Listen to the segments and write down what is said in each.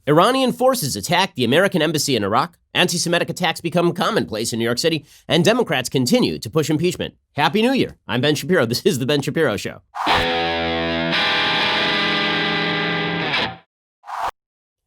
Iranian forces attack the American embassy in Iraq. Anti-Semitic attacks become commonplace in New York City, and Democrats continue to push impeachment. Happy New Year. I'm Ben Shapiro. This is The Ben Shapiro Show.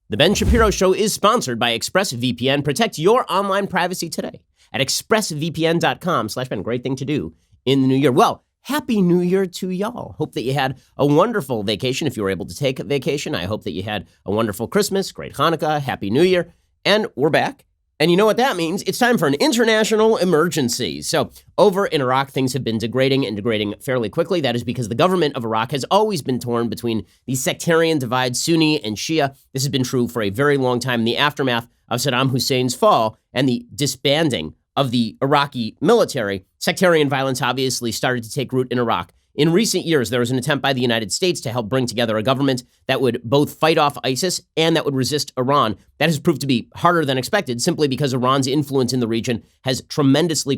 The Ben Shapiro Show is sponsored by ExpressVPN. Protect your online privacy today at expressvpn.com/Ben. Great thing to do in the new year. Well, Happy New Year to y'all. Hope that you had a wonderful vacation if you were able to take a vacation. I hope that you had a wonderful Christmas, great Hanukkah, Happy New Year. And we're back. And you know what that means? It's time for an international emergency. So over in Iraq, things have been degrading fairly quickly. That is because the government of Iraq has always been torn between the sectarian divide, Sunni and Shia. This has been true for a very long time in the aftermath of Saddam Hussein's fall and the disbanding of the Iraqi military. Sectarian violence obviously started to take root in Iraq. In recent years, there was an attempt by the United States to help bring together a government that would both fight off ISIS and that would resist Iran. That has proved to be harder than expected simply because Iran's influence in the region has tremendously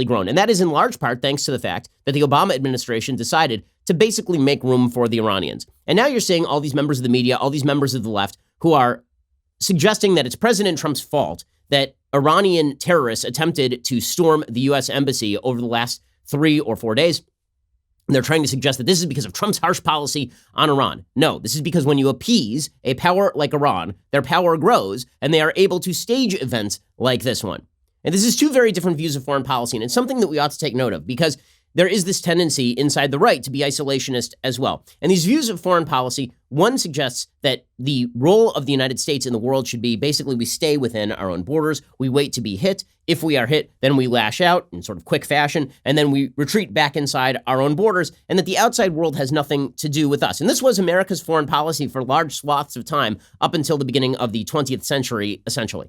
grown. And that is in large part thanks to the fact that the Obama administration decided to basically make room for the Iranians. And now you're seeing all these members of the media, all these members of the left who are suggesting that it's President Trump's fault that Iranian terrorists attempted to storm the U.S. embassy over the last 3 or 4 days. And they're trying to suggest that this is because of Trump's harsh policy on Iran. No, this is because when you appease a power like Iran, their power grows and they are able to stage events like this one. And this is two very different views of foreign policy. And it's something that we ought to take note of because there is this tendency inside the right to be isolationist as well. And these views of foreign policy, one suggests that the role of the United States in the world should be basically we stay within our own borders. We wait to be hit. If we are hit, then we lash out in sort of quick fashion, and then we retreat back inside our own borders, and that the outside world has nothing to do with us. And this was America's foreign policy for large swaths of time up until the beginning of the 20th century, essentially.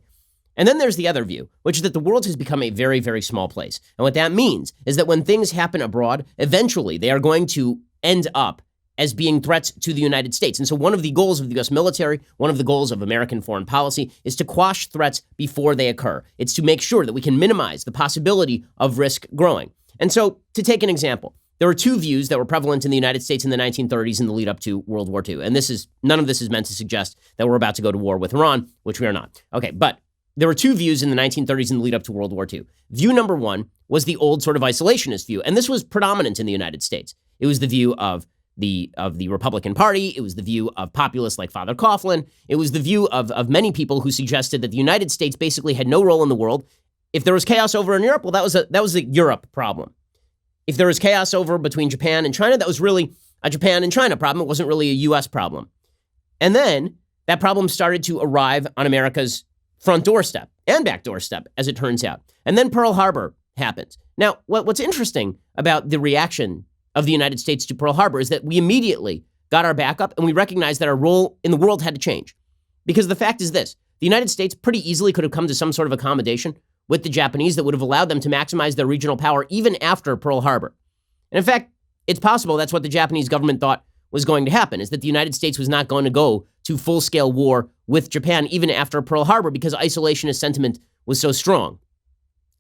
And then there's the other view, which is that the world has become a very, very small place. And what that means is that when things happen abroad, eventually they are going to end up as being threats to the United States. And so one of the goals of the U.S. military, one of the goals of American foreign policy is to quash threats before they occur. It's to make sure that we can minimize the possibility of risk growing. And so to take an example, there were two views that were prevalent in the United States in the 1930s in the lead up to World War II. And none of this is meant to suggest that we're about to go to war with Iran, which we are not. Okay, but there were two views in the 1930s in the lead up to World War II. View number one was the old sort of isolationist view, and this was predominant in the United States. It was the view of the Republican Party. It was the view of populists like Father Coughlin. It was the view of many people who suggested that the United States basically had no role in the world. If there was chaos over in Europe, well, that was a Europe problem. If there was chaos over between Japan and China, that was really a Japan and China problem. It wasn't really a U.S. problem. And then that problem started to arrive on America's front doorstep and back doorstep, as it turns out. And then Pearl Harbor happens. Now, what's interesting about the reaction of the United States to Pearl Harbor is that we immediately got our back up and we recognized that our role in the world had to change. Because the fact is this, the United States pretty easily could have come to some sort of accommodation with the Japanese that would have allowed them to maximize their regional power even after Pearl Harbor. And in fact, it's possible that's what the Japanese government thought was going to happen, is that the United States was not going to go to full-scale war with Japan even after Pearl Harbor because isolationist sentiment was so strong.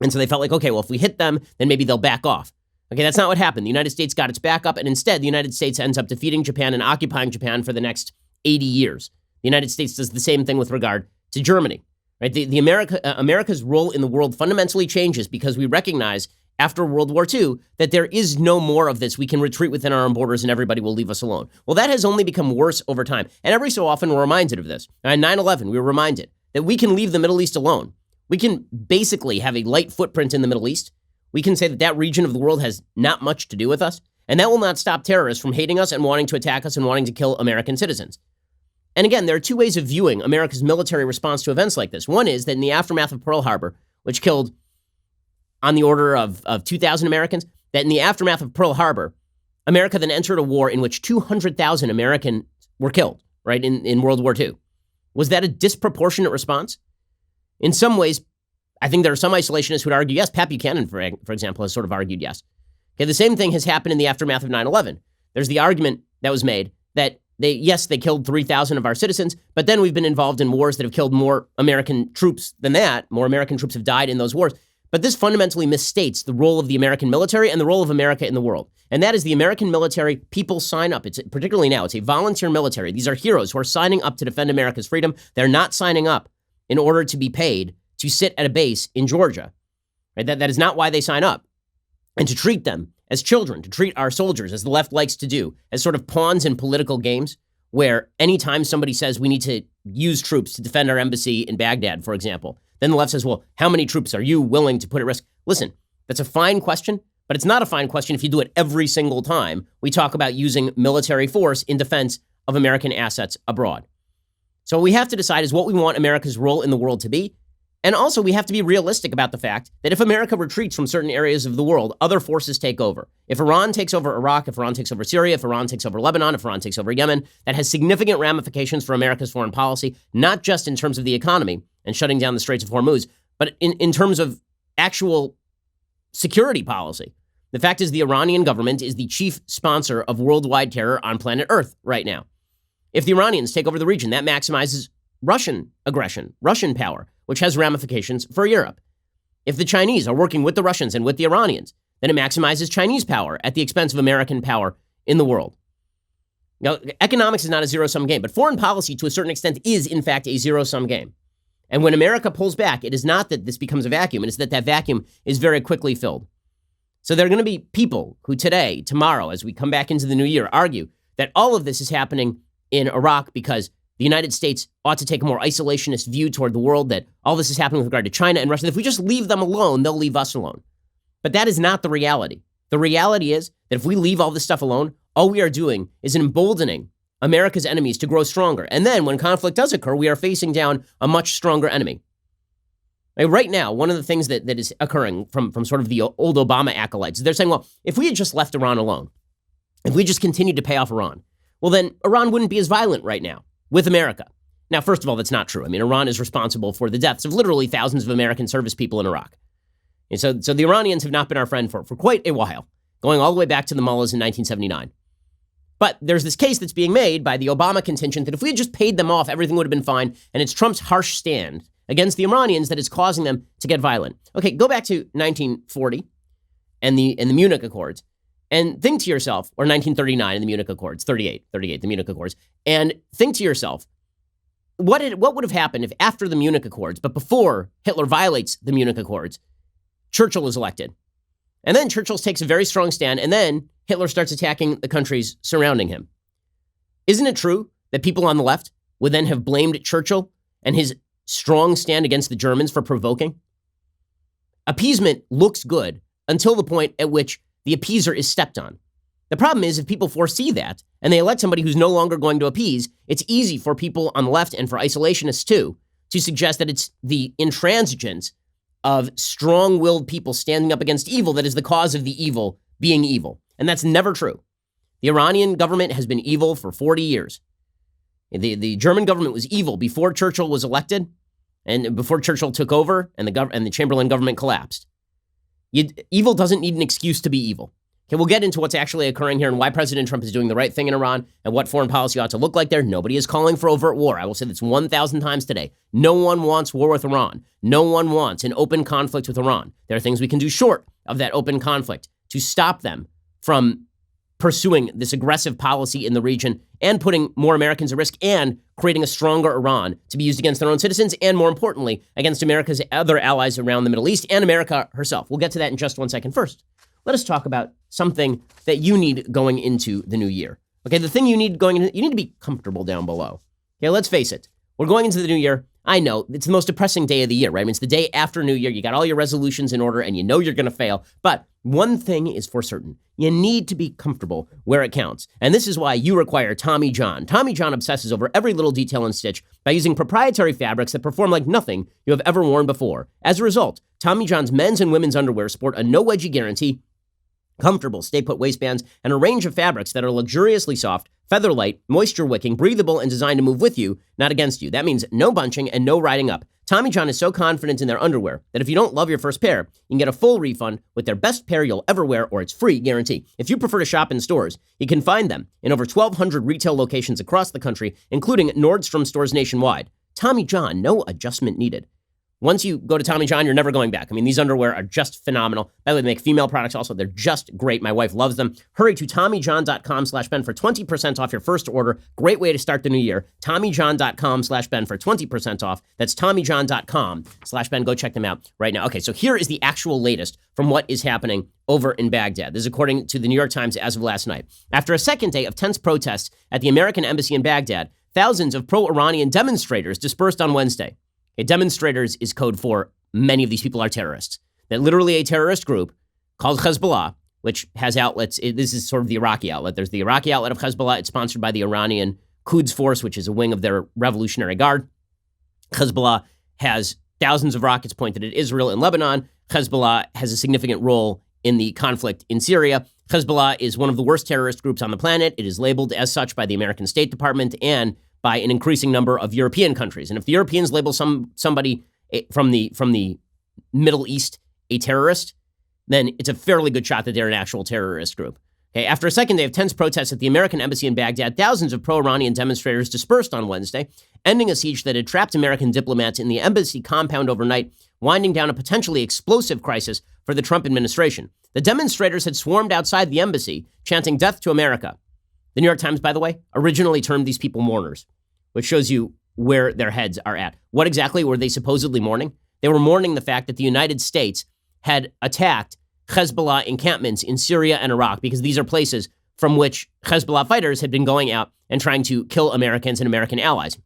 And so they felt like, okay, well, if we hit them, then maybe they'll back off. Okay, that's not what happened. The United States got its back up, and instead, the United States ends up defeating Japan and occupying Japan for the next 80 years. The United States does the same thing with regard to Germany. Right? America's role in the world fundamentally changes because we recognize after World War II, that there is no more of this. We can retreat within our own borders and everybody will leave us alone. Well, that has only become worse over time. And every so often we're reminded of this. On 9/11, we were reminded that we can leave the Middle East alone. We can basically have a light footprint in the Middle East. We can say that that region of the world has not much to do with us. And that will not stop terrorists from hating us and wanting to attack us and wanting to kill American citizens. And again, there are two ways of viewing America's military response to events like this. One is that in the aftermath of Pearl Harbor, which killed on the order of 2,000 Americans, that in the aftermath of Pearl Harbor, America then entered a war in which 200,000 Americans were killed, right, in World War II. Was that a disproportionate response? In some ways, I think there are some isolationists who would argue yes. Pat Buchanan, for example, has sort of argued yes. Okay, the same thing has happened in the aftermath of 9/11. There's the argument that was made that they killed 3,000 of our citizens, but then we've been involved in wars that have killed more American troops than that. More American troops have died in those wars. But this fundamentally misstates the role of the American military and the role of America in the world. And that is the American military, people sign up. It's particularly now, it's a volunteer military. These are heroes who are signing up to defend America's freedom. They're not signing up in order to be paid to sit at a base in Georgia. Right? That is not why they sign up. And to treat them as children, to treat our soldiers, as the left likes to do, as sort of pawns in political games, where anytime somebody says we need to use troops to defend our embassy in Baghdad, for example, then the left says, well, how many troops are you willing to put at risk? Listen, that's a fine question, but it's not a fine question if you do it every single time we talk about using military force in defense of American assets abroad. So what we have to decide is what we want America's role in the world to be. And also, we have to be realistic about the fact that if America retreats from certain areas of the world, other forces take over. If Iran takes over Iraq, if Iran takes over Syria, if Iran takes over Lebanon, if Iran takes over Yemen, that has significant ramifications for America's foreign policy, not just in terms of the economy and shutting down the Straits of Hormuz, but in terms of actual security policy. The fact is the Iranian government is the chief sponsor of worldwide terror on planet Earth right now. If the Iranians take over the region, that maximizes Russian aggression, Russian power, which has ramifications for Europe. If the Chinese are working with the Russians and with the Iranians, then it maximizes Chinese power at the expense of American power in the world. Now, economics is not a zero-sum game, but foreign policy to a certain extent is, in fact, a zero-sum game. And when America pulls back, it is not that this becomes a vacuum, it is that that vacuum is very quickly filled. So there are going to be people who today, tomorrow, as we come back into the new year, argue that all of this is happening in Iraq because the United States ought to take a more isolationist view toward the world, that all this is happening with regard to China and Russia. If we just leave them alone, they'll leave us alone. But that is not the reality. The reality is that if we leave all this stuff alone, all we are doing is emboldening America's enemies to grow stronger. And then when conflict does occur, we are facing down a much stronger enemy. Right now, one of the things that is occurring from sort of the old Obama acolytes, they're saying, well, if we had just left Iran alone, if we just continued to pay off Iran, well, then Iran wouldn't be as violent right now with America. Now, first of all, that's not true. I mean, Iran is responsible for the deaths of literally thousands of American service people in Iraq. And so the Iranians have not been our friend for quite a while, going all the way back to the mullahs in 1979. But there's this case that's being made by the Obama contingent that if we had just paid them off, everything would have been fine. And it's Trump's harsh stand against the Iranians that is causing them to get violent. Okay, go back to 1940 and the Munich Accords. And think to yourself, or 1939 in the Munich Accords, 38, the Munich Accords, and think to yourself, what would have happened if after the Munich Accords, but before Hitler violates the Munich Accords, Churchill is elected? And then Churchill takes a very strong stand, and then Hitler starts attacking the countries surrounding him. Isn't it true that people on the left would then have blamed Churchill and his strong stand against the Germans for provoking? Appeasement looks good until the point at which the appeaser is stepped on. The problem is if people foresee that and they elect somebody who's no longer going to appease, it's easy for people on the left and for isolationists too to suggest that it's the intransigence of strong-willed people standing up against evil that is the cause of the evil being evil. And that's never true. The Iranian government has been evil for 40 years. The German government was evil before Churchill was elected and before Churchill took over and the Chamberlain government collapsed. Evil doesn't need an excuse to be evil. Okay, we'll get into what's actually occurring here and why President Trump is doing the right thing in Iran and what foreign policy ought to look like there. Nobody is calling for overt war. I will say this 1,000 times today. No one wants war with Iran. No one wants an open conflict with Iran. There are things we can do short of that open conflict to stop them from pursuing this aggressive policy in the region and putting more Americans at risk and creating a stronger Iran to be used against their own citizens and, more importantly, against America's other allies around the Middle East and America herself. We'll get to that in just 1 second. First, let us talk about something that you need going into the new year. Okay, the thing you need going into, you need to be comfortable down below. Okay, let's face it. We're going into the new year. I know it's the most depressing day of the year, right? I mean, it's the day after New Year. You got all your resolutions in order and you know you're going to fail. But one thing is for certain. You need to be comfortable where it counts. And this is why you require Tommy John. Tommy John obsesses over every little detail and stitch by using proprietary fabrics that perform like nothing you have ever worn before. As a result, Tommy John's men's and women's underwear sport a no wedgie guarantee, comfortable stay-put waistbands, and a range of fabrics that are luxuriously soft, feather-light, moisture-wicking, breathable, and designed to move with you, not against you. That means no bunching and no riding up. Tommy John is so confident in their underwear that if you don't love your first pair, you can get a full refund with their best pair you'll ever wear or its free guarantee. If you prefer to shop in stores, you can find them in over 1,200 retail locations across the country, including Nordstrom stores nationwide. Tommy John, no adjustment needed. Once you go to Tommy John, you're never going back. I mean, these underwear are just phenomenal. By the way, they make female products also. They're just great. My wife loves them. Hurry to TommyJohn.com/Ben for 20% off your first order. Great way to start the new year. TommyJohn.com/Ben for 20% off. That's TommyJohn.com/Ben. Go check them out right now. Okay, so here is the actual latest from what is happening over in Baghdad. This is according to the New York Times as of last night. After a second day of tense protests at the American embassy in Baghdad, thousands of pro-Iranian demonstrators dispersed on Wednesday. Okay, demonstrators is code for many of these people are terrorists. That literally a terrorist group called Hezbollah, which has outlets. This is sort of the Iraqi outlet. There's the Iraqi outlet of Hezbollah. It's sponsored by the Iranian Quds Force, which is a wing of their Revolutionary Guard. Hezbollah has thousands of rockets pointed at Israel and Lebanon. Hezbollah has a significant role in the conflict in Syria. Hezbollah is one of the worst terrorist groups on the planet. It is labeled as such by the American State Department and by an increasing number of European countries. And if the Europeans label somebody from the Middle East a terrorist, then it's a fairly good shot that they're an actual terrorist group. Okay, after a second day of tense protests at the American embassy in Baghdad, thousands of pro-Iranian demonstrators dispersed on Wednesday, ending a siege that had trapped American diplomats in the embassy compound overnight, winding down a potentially explosive crisis for the Trump administration. The demonstrators had swarmed outside the embassy, chanting "Death to America." The New York Times, by the way, originally termed these people mourners, which shows you where their heads are at. What exactly were they supposedly mourning? They were mourning the fact that the United States had attacked Hezbollah encampments in Syria and Iraq, because these are places from which Hezbollah fighters had been going out and trying to kill Americans and American allies.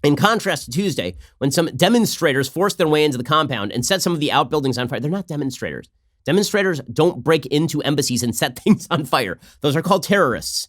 In contrast to Tuesday, when some demonstrators forced their way into the compound and set some of the outbuildings on fire. They're not demonstrators. Demonstrators don't break into embassies and set things on fire. Those are called terrorists.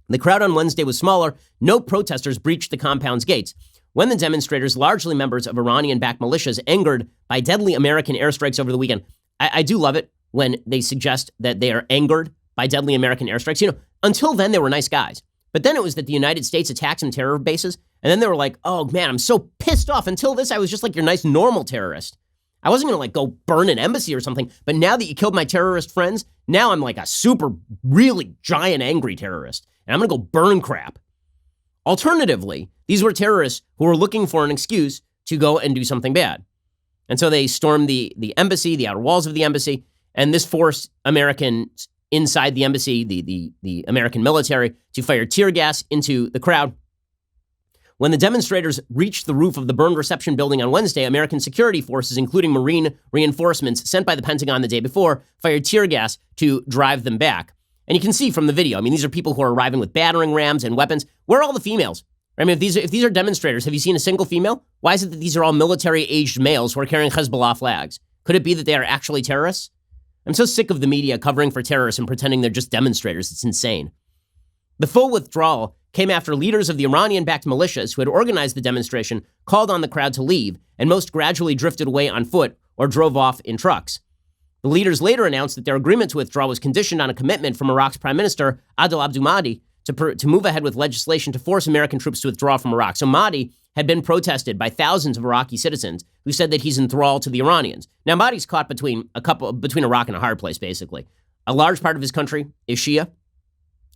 The crowd on Wednesday was smaller. No protesters breached the compound's gates. When the demonstrators, largely members of Iranian-backed militias, angered by deadly American airstrikes over the weekend. I do love it when they suggest that they are angered by deadly American airstrikes. You know, until then, they were nice guys. But then it was that the United States attacked some terror bases, and then they were like, oh, man, I'm so pissed off. Until this, I was just like your nice, normal terrorist. I wasn't going to, go burn an embassy or something. But now that you killed my terrorist friends, now I'm like a super, really giant, angry terrorist. And I'm going to go burn crap. Alternatively, these were terrorists who were looking for an excuse to go and do something bad. And so they stormed the embassy, the outer walls of the embassy, and this forced Americans inside the embassy, the American military, to fire tear gas into the crowd. When the demonstrators reached the roof of the burned reception building on Wednesday, American security forces, including Marine reinforcements sent by the Pentagon the day before, fired tear gas to drive them back. And you can see from the video, I mean, these are people who are arriving with battering rams and weapons. Where are all the females? I mean, if these are demonstrators, have you seen a single female? Why is it that these are all military-aged males who are carrying Hezbollah flags? Could it be that they are actually terrorists? I'm so sick of the media covering for terrorists and pretending they're just demonstrators. It's insane. The full withdrawal came after leaders of the Iranian-backed militias who had organized the demonstration called on the crowd to leave, and most gradually drifted away on foot or drove off in trucks. The leaders later announced that their agreement to withdraw was conditioned on a commitment from Iraq's Prime Minister, Adel Abdul-Mahdi, to move ahead with legislation to force American troops to withdraw from Iraq. So Mahdi had been protested by thousands of Iraqi citizens who said that he's enthralled to the Iranians. Now, Mahdi's caught between Iraq and a hard place, basically. A large part of his country is Shia.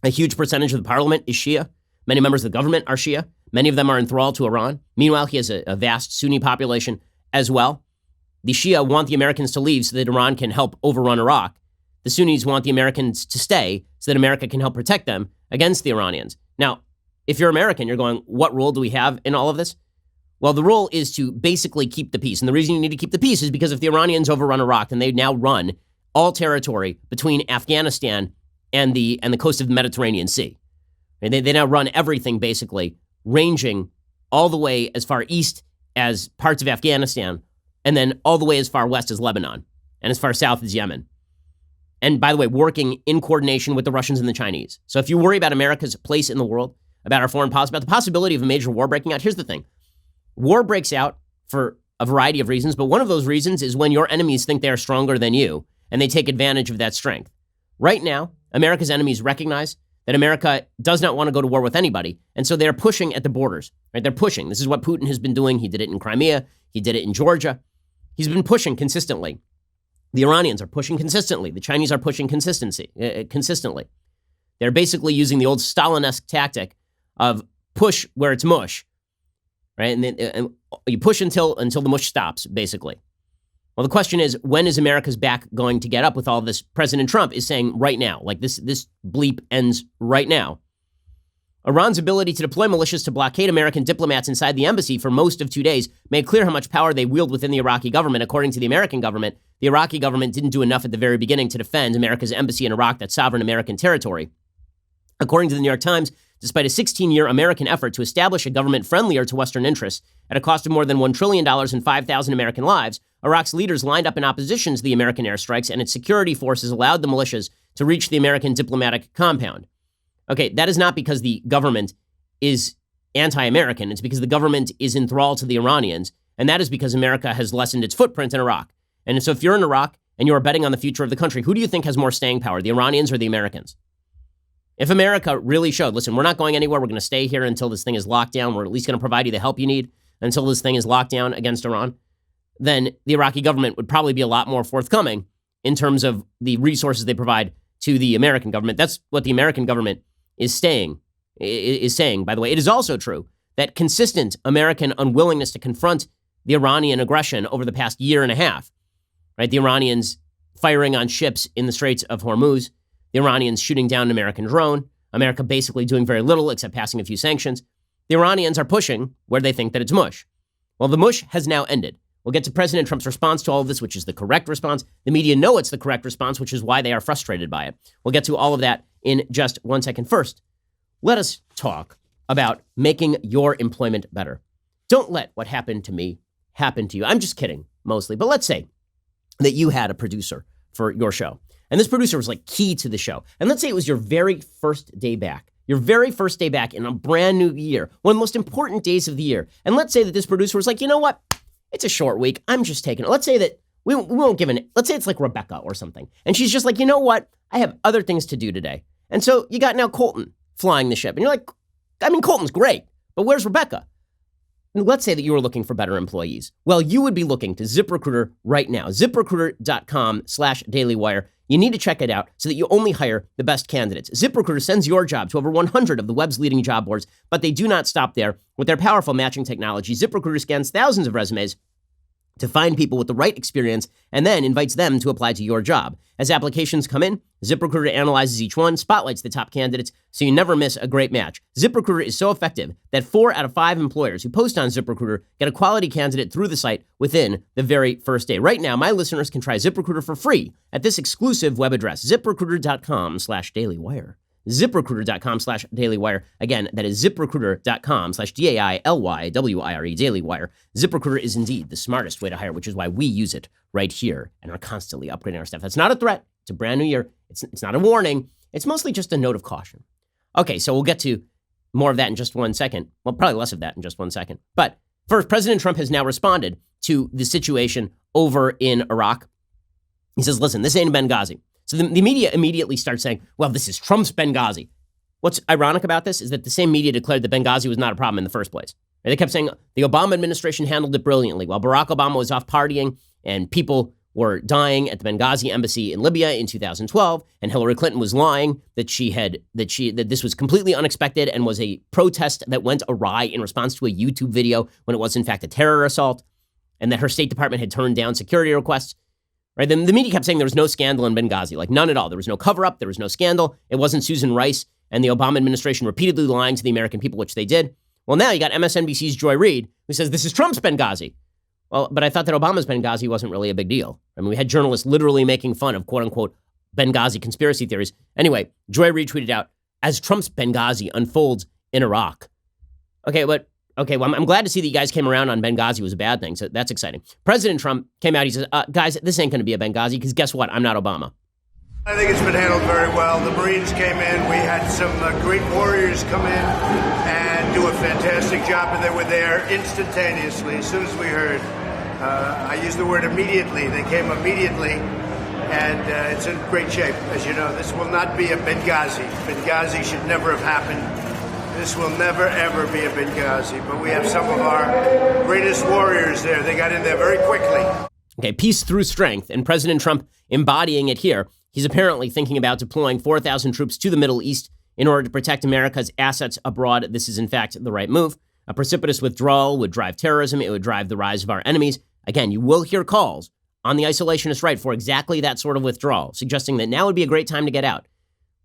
A huge percentage of the parliament is Shia. Many members of the government are Shia. Many of them are enthralled to Iran. Meanwhile, he has a vast Sunni population as well. The Shia want the Americans to leave so that Iran can help overrun Iraq. The Sunnis want the Americans to stay so that America can help protect them against the Iranians. Now, if you're American, you're going, what role do we have in all of this? Well, the role is to basically keep the peace. And the reason you need to keep the peace is because if the Iranians overrun Iraq, then they now run all territory between Afghanistan and the coast of the Mediterranean Sea. And they now run everything, basically, ranging all the way as far east as parts of Afghanistan, and then all the way as far west as Lebanon, and as far south as Yemen. And by the way, working in coordination with the Russians and the Chinese. So if you worry about America's place in the world, about our foreign policy, about the possibility of a major war breaking out, here's the thing. War breaks out for a variety of reasons, but one of those reasons is when your enemies think they are stronger than you, and they take advantage of that strength. Right now, America's enemies recognize that America does not want to go to war with anybody, and so they're pushing at the borders. Right? They're pushing. This is what Putin has been doing. He did it in Crimea. He did it in Georgia. He's been pushing consistently. The Iranians are pushing consistently. The Chinese are pushing consistently. They're basically using the old Stalin-esque tactic of push where it's mush, right? And You push until the mush stops, basically. Well, the question is, when is America's back going to get up with all this? President Trump is saying right now, like this bleep ends right now. Iran's ability to deploy militias to blockade American diplomats inside the embassy for most of 2 days made clear how much power they wield within the Iraqi government. According to the American government, the Iraqi government didn't do enough at the very beginning to defend America's embassy in Iraq, that's sovereign American territory. According to the New York Times, despite a 16-year American effort to establish a government friendlier to Western interests at a cost of more than $1 trillion and 5,000 American lives, Iraq's leaders lined up in opposition to the American airstrikes, and its security forces allowed the militias to reach the American diplomatic compound. Okay, that is not because the government is anti-American. It's because the government is in thrall to the Iranians, and that is because America has lessened its footprint in Iraq. And so if you're in Iraq and you're betting on the future of the country, who do you think has more staying power, the Iranians or the Americans? If America really showed, listen, we're not going anywhere, we're going to stay here until this thing is locked down, we're at least going to provide you the help you need until this thing is locked down against Iran, then the Iraqi government would probably be a lot more forthcoming in terms of the resources they provide to the American government. That's what the American government is saying, by the way. It is also true that consistent American unwillingness to confront the Iranian aggression over the past year and a half, right? The Iranians firing on ships in the Straits of Hormuz, the Iranians shooting down an American drone, America basically doing very little except passing a few sanctions. The Iranians are pushing where they think that it's mush. Well, the mush has now ended. We'll get to President Trump's response to all of this, which is the correct response. The media know it's the correct response, which is why they are frustrated by it. We'll get to all of that in just 1 second. First, let us talk about making your employment better. Don't let what happened to me happen to you. I'm just kidding, mostly. But let's say that you had a producer for your show, and this producer was like key to the show. And let's say it was your very first day back. Your very first day back in a brand new year, one of the most important days of the year. And let's say that this producer was like, you know what? It's a short week. I'm just taking it. Let's say that we won't give let's say it's like Rebecca or something. And she's just like, you know what? I have other things to do today. And so you got now Colton flying the ship. And you're like, I mean, Colton's great, but where's Rebecca? And let's say that you were looking for better employees. Well, you would be looking to ZipRecruiter right now. ZipRecruiter.com/dailywire. You need to check it out so that you only hire the best candidates. ZipRecruiter sends your job to over 100 of the web's leading job boards, but they do not stop there. With their powerful matching technology, ZipRecruiter scans thousands of resumes to find people with the right experience and then invites them to apply to your job. As applications come in, ZipRecruiter analyzes each one, spotlights the top candidates, so you never miss a great match. ZipRecruiter is so effective that 4 out of 5 employers who post on ZipRecruiter get a quality candidate through the site within the very first day. Right now, my listeners can try ZipRecruiter for free at this exclusive web address, ZipRecruiter.com/dailywire. ZipRecruiter.com/dailywire. Again, that is ZipRecruiter.com/DAILYWIRE, dailywire. ZipRecruiter is indeed the smartest way to hire, which is why we use it right here and are constantly upgrading our stuff. That's not a threat. It's a brand new year. It's not a warning. It's mostly just a note of caution. Okay, so we'll get to more of that in just 1 second. Well, probably less of that in just 1 second. But first, President Trump has now responded to the situation over in Iraq. He says, listen, this ain't Benghazi. So the media immediately starts saying, well, this is Trump's Benghazi. What's ironic about this is that the same media declared that Benghazi was not a problem in the first place. And they kept saying the Obama administration handled it brilliantly. While Barack Obama was off partying and people were dying at the Benghazi embassy in Libya in 2012, and Hillary Clinton was lying that this was completely unexpected and was a protest that went awry in response to a YouTube video when it was in fact a terror assault, and that her State Department had turned down security requests. Right? Then the media kept saying there was no scandal in Benghazi, like none at all. There was no cover-up. There was no scandal. It wasn't Susan Rice and the Obama administration repeatedly lying to the American people, which they did. Well, now you got MSNBC's Joy Reid, who says this is Trump's Benghazi. Well, but I thought that Obama's Benghazi wasn't really a big deal. I mean, we had journalists literally making fun of quote-unquote Benghazi conspiracy theories. Anyway, Joy Reid tweeted out, as Trump's Benghazi unfolds in Iraq. Okay, well, I'm glad to see that you guys came around on Benghazi was a bad thing, so that's exciting. President Trump came out, he says, guys, this ain't going to be a Benghazi, because guess what? I'm not Obama. I think it's been handled very well. The Marines came in. We had some great warriors come in and do a fantastic job, and they were there instantaneously as soon as we heard. I use the word immediately. They came immediately, and it's in great shape. As you know, this will not be a Benghazi. Benghazi should never have happened. This will never, ever be a Benghazi, but we have some of our greatest warriors there. They got in there very quickly. Okay, peace through strength, and President Trump embodying it here. He's apparently thinking about deploying 4,000 troops to the Middle East in order to protect America's assets abroad. This is, in fact, the right move. A precipitous withdrawal would drive terrorism. It would drive the rise of our enemies. Again, you will hear calls on the isolationist right for exactly that sort of withdrawal, suggesting that now would be a great time to get out.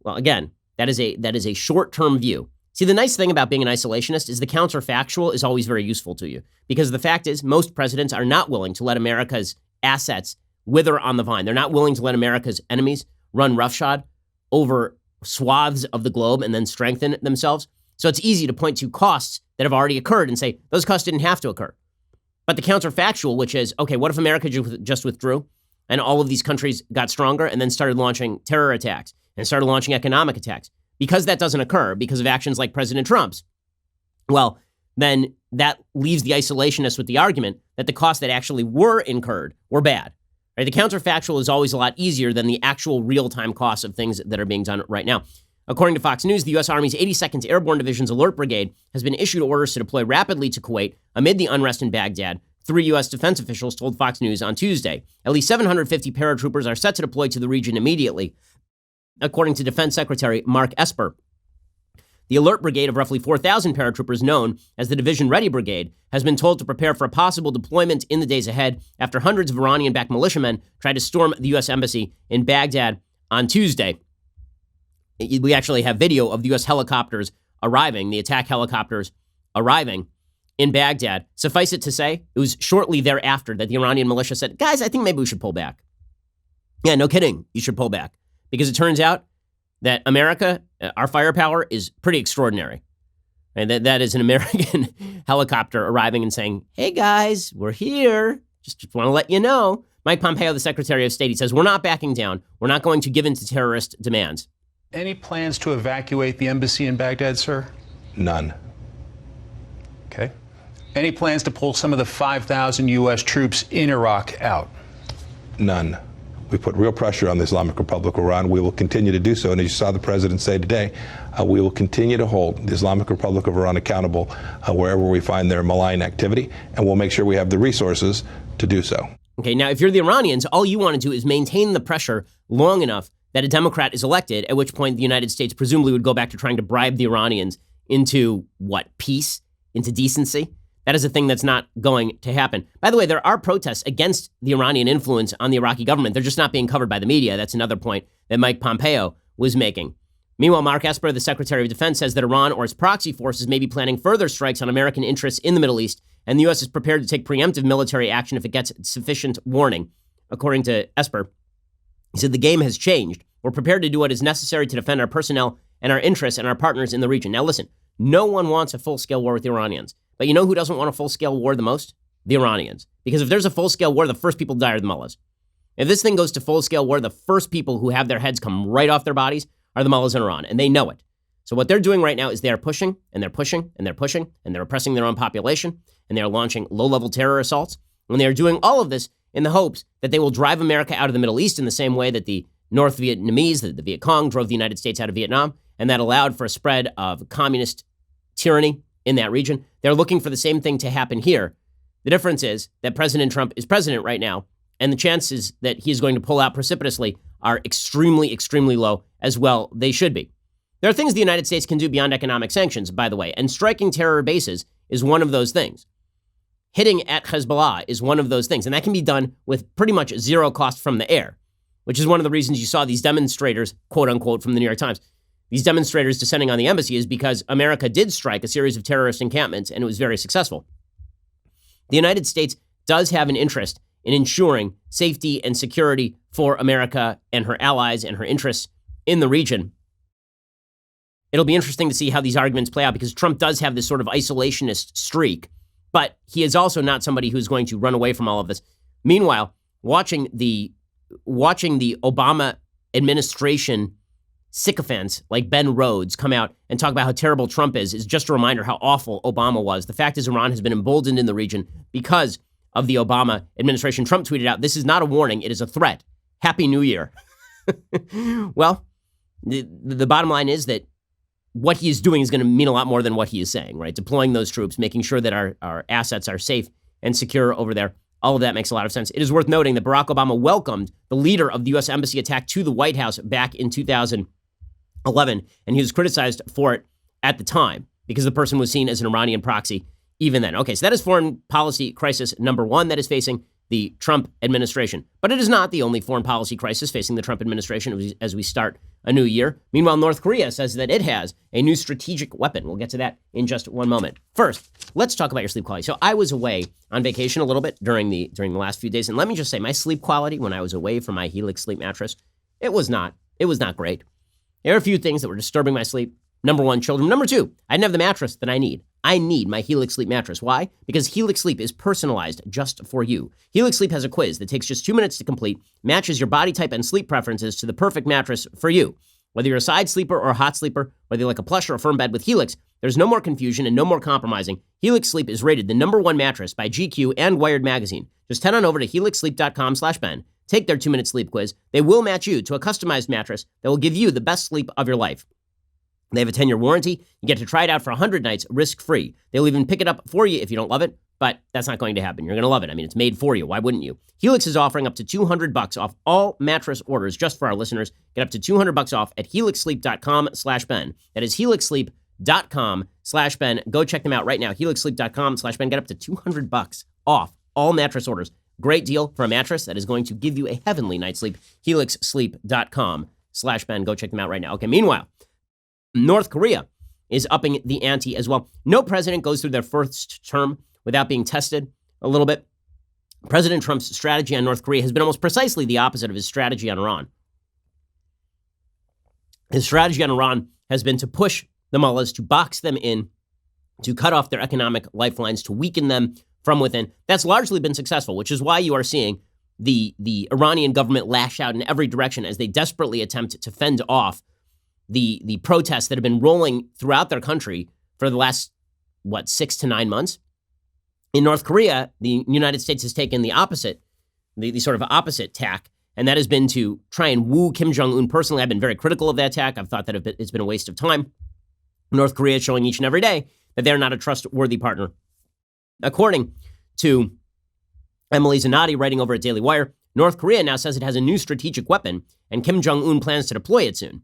Well, again, that is a short-term view. See, the nice thing about being an isolationist is the counterfactual is always very useful to you, because the fact is most presidents are not willing to let America's assets wither on the vine. They're not willing to let America's enemies run roughshod over swaths of the globe and then strengthen themselves. So it's easy to point to costs that have already occurred and say those costs didn't have to occur. But the counterfactual, which is, okay, what if America just withdrew and all of these countries got stronger and then started launching terror attacks and started launching economic attacks? Because that doesn't occur because of actions like President Trump's, well, then that leaves the isolationists with the argument that the costs that actually were incurred were bad. Right? The counterfactual is always a lot easier than the actual real-time costs of things that are being done right now. According to Fox News, the U.S. Army's 82nd Airborne Division's Alert Brigade has been issued orders to deploy rapidly to Kuwait amid the unrest in Baghdad. 3 U.S. defense officials told Fox News on Tuesday. At least 750 paratroopers are set to deploy to the region immediately, according to Defense Secretary Mark Esper. The Alert Brigade of roughly 4,000 paratroopers, known as the Division Ready Brigade, has been told to prepare for a possible deployment in the days ahead after hundreds of Iranian-backed militiamen tried to storm the U.S. Embassy in Baghdad on Tuesday. We actually have video of the U.S. helicopters arriving, the attack helicopters arriving in Baghdad. Suffice it to say, it was shortly thereafter that the Iranian militia said, guys, I think maybe we should pull back. Yeah, no kidding. You should pull back. Because it turns out that America, our firepower is pretty extraordinary. And that is an American helicopter arriving and saying, hey guys, we're here. Just want to let you know. Mike Pompeo, the Secretary of State, he says, we're not backing down. We're not going to give in to terrorist demands. Any plans to evacuate the embassy in Baghdad, sir? None. Okay. Any plans to pull some of the 5,000 U.S. troops in Iraq out? None. We put real pressure on the Islamic Republic of Iran. We will continue to do so. And as you saw the president say today, we will continue to hold the Islamic Republic of Iran accountable wherever we find their malign activity. And we'll make sure we have the resources to do so. Okay, now if you're the Iranians, all you want to do is maintain the pressure long enough that a Democrat is elected, at which point the United States presumably would go back to trying to bribe the Iranians into, what, peace? Into decency? That is a thing that's not going to happen. By the way, there are protests against the Iranian influence on the Iraqi government. They're just not being covered by the media. That's another point that Mike Pompeo was making. Meanwhile, Mark Esper, the Secretary of Defense, says that Iran or its proxy forces may be planning further strikes on American interests in the Middle East, and the U.S. is prepared to take preemptive military action if it gets sufficient warning. According to Esper, he said the game has changed. We're prepared to do what is necessary to defend our personnel and our interests and our partners in the region. Now listen, no one wants a full-scale war with the Iranians. But you know who doesn't want a full-scale war the most? The Iranians. Because if there's a full-scale war, the first people die are the mullahs. If this thing goes to full-scale war, the first people who have their heads come right off their bodies are the mullahs in Iran, and they know it. So what they're doing right now is they are pushing, and they're pushing, and they're pushing, and they're oppressing their own population, and they are launching low-level terror assaults, and they are doing all of this in the hopes that they will drive America out of the Middle East in the same way that the North Vietnamese, the Viet Cong, drove the United States out of Vietnam, and that allowed for a spread of communist tyranny in that region. They're looking for the same thing to happen here. The difference is that President Trump is president right now, and the chances that he is going to pull out precipitously are extremely, extremely low, as well they should be. There are things the United States can do beyond economic sanctions, by the way, and striking terror bases is one of those things. Hitting at Hezbollah is one of those things, and that can be done with pretty much zero cost from the air, which is one of the reasons you saw these demonstrators, quote unquote, from the New York Times, these demonstrators descending on the embassy is because America did strike a series of terrorist encampments, and it was very successful. The United States does have an interest in ensuring safety and security for America and her allies and her interests in the region. It'll be interesting to see how these arguments play out because Trump does have this sort of isolationist streak, but he is also not somebody who's going to run away from all of this. Meanwhile, watching the Obama administration sycophants like Ben Rhodes come out and talk about how terrible Trump is just a reminder how awful Obama was. The fact is Iran has been emboldened in the region because of the Obama administration. Trump tweeted out, "This is not a warning, it is a threat. Happy New Year." Well, the bottom line is that what he is doing is going to mean a lot more than what he is saying, right? Deploying those troops, making sure that our assets are safe and secure over there. All of that makes a lot of sense. It is worth noting that Barack Obama welcomed the leader of the U.S. Embassy attack to the White House back in 2011, and he was criticized for it at the time. because the person was seen as an Iranian proxy even then. Okay, so that is foreign policy crisis number one that is facing the Trump administration. But it is not the only foreign policy crisis facing the Trump administration as we start a new year. Meanwhile, North Korea says that it has a new strategic weapon. We'll get to that in just one moment. First, let's talk about your sleep quality. So I was away on vacation a little bit during the last few days, and let me just say my sleep quality when I was away from my Helix sleep mattress, it was not great. There are a few things that were disturbing my sleep. Number one, children. Number two, I didn't have the mattress that I need. I need my Helix Sleep mattress. Why? Because Helix Sleep is personalized just for you. Helix Sleep has a quiz that takes just 2 minutes to complete, matches your body type and sleep preferences to the perfect mattress for you. Whether you're a side sleeper or a hot sleeper, whether you like a plush or a firm bed with Helix, there's no more confusion and no more compromising. Helix Sleep is rated the #1 mattress by GQ and Wired Magazine. Just head on over to helixsleep.com/Ben. Take their 2-minute sleep quiz. They will match you to a customized mattress that will give you the best sleep of your life. They have a 10-year warranty. You get to try it out for 100 nights risk-free. They'll even pick it up for you if you don't love it, but that's not going to happen. You're going to love it. I mean, it's made for you. Why wouldn't you? Helix is offering up to $200 off all mattress orders just for our listeners. Get up to $200 off at helixsleep.com/Ben. That is helixsleep.com/Ben. Go check them out right now. helixsleep.com/Ben. Get up to $200 off all mattress orders. Great deal for a mattress that is going to give you a heavenly night's sleep. helixsleep.com/Ben. Go check them out right now. Okay, meanwhile, North Korea is upping the ante as well. No president goes through their first term without being tested a little bit. President Trump's strategy on North Korea has been almost precisely the opposite of his strategy on Iran. His strategy on Iran has been to push the mullahs, to box them in, to cut off their economic lifelines, to weaken them from within. That's largely been successful, which is why you are seeing the Iranian government lash out in every direction as they desperately attempt to fend off the protests that have been rolling throughout their country for the last, 6 to 9 months. In North Korea, the United States has taken the opposite, the sort of opposite tack, and that has been to try and woo Kim Jong-un personally. I've been very critical of that tack. I've thought that it's been a waste of time. North Korea is showing each and every day that they're not a trustworthy partner. According to Emily Zanotti writing over at Daily Wire, North Korea now says it has a new strategic weapon, and Kim Jong-un plans to deploy it soon.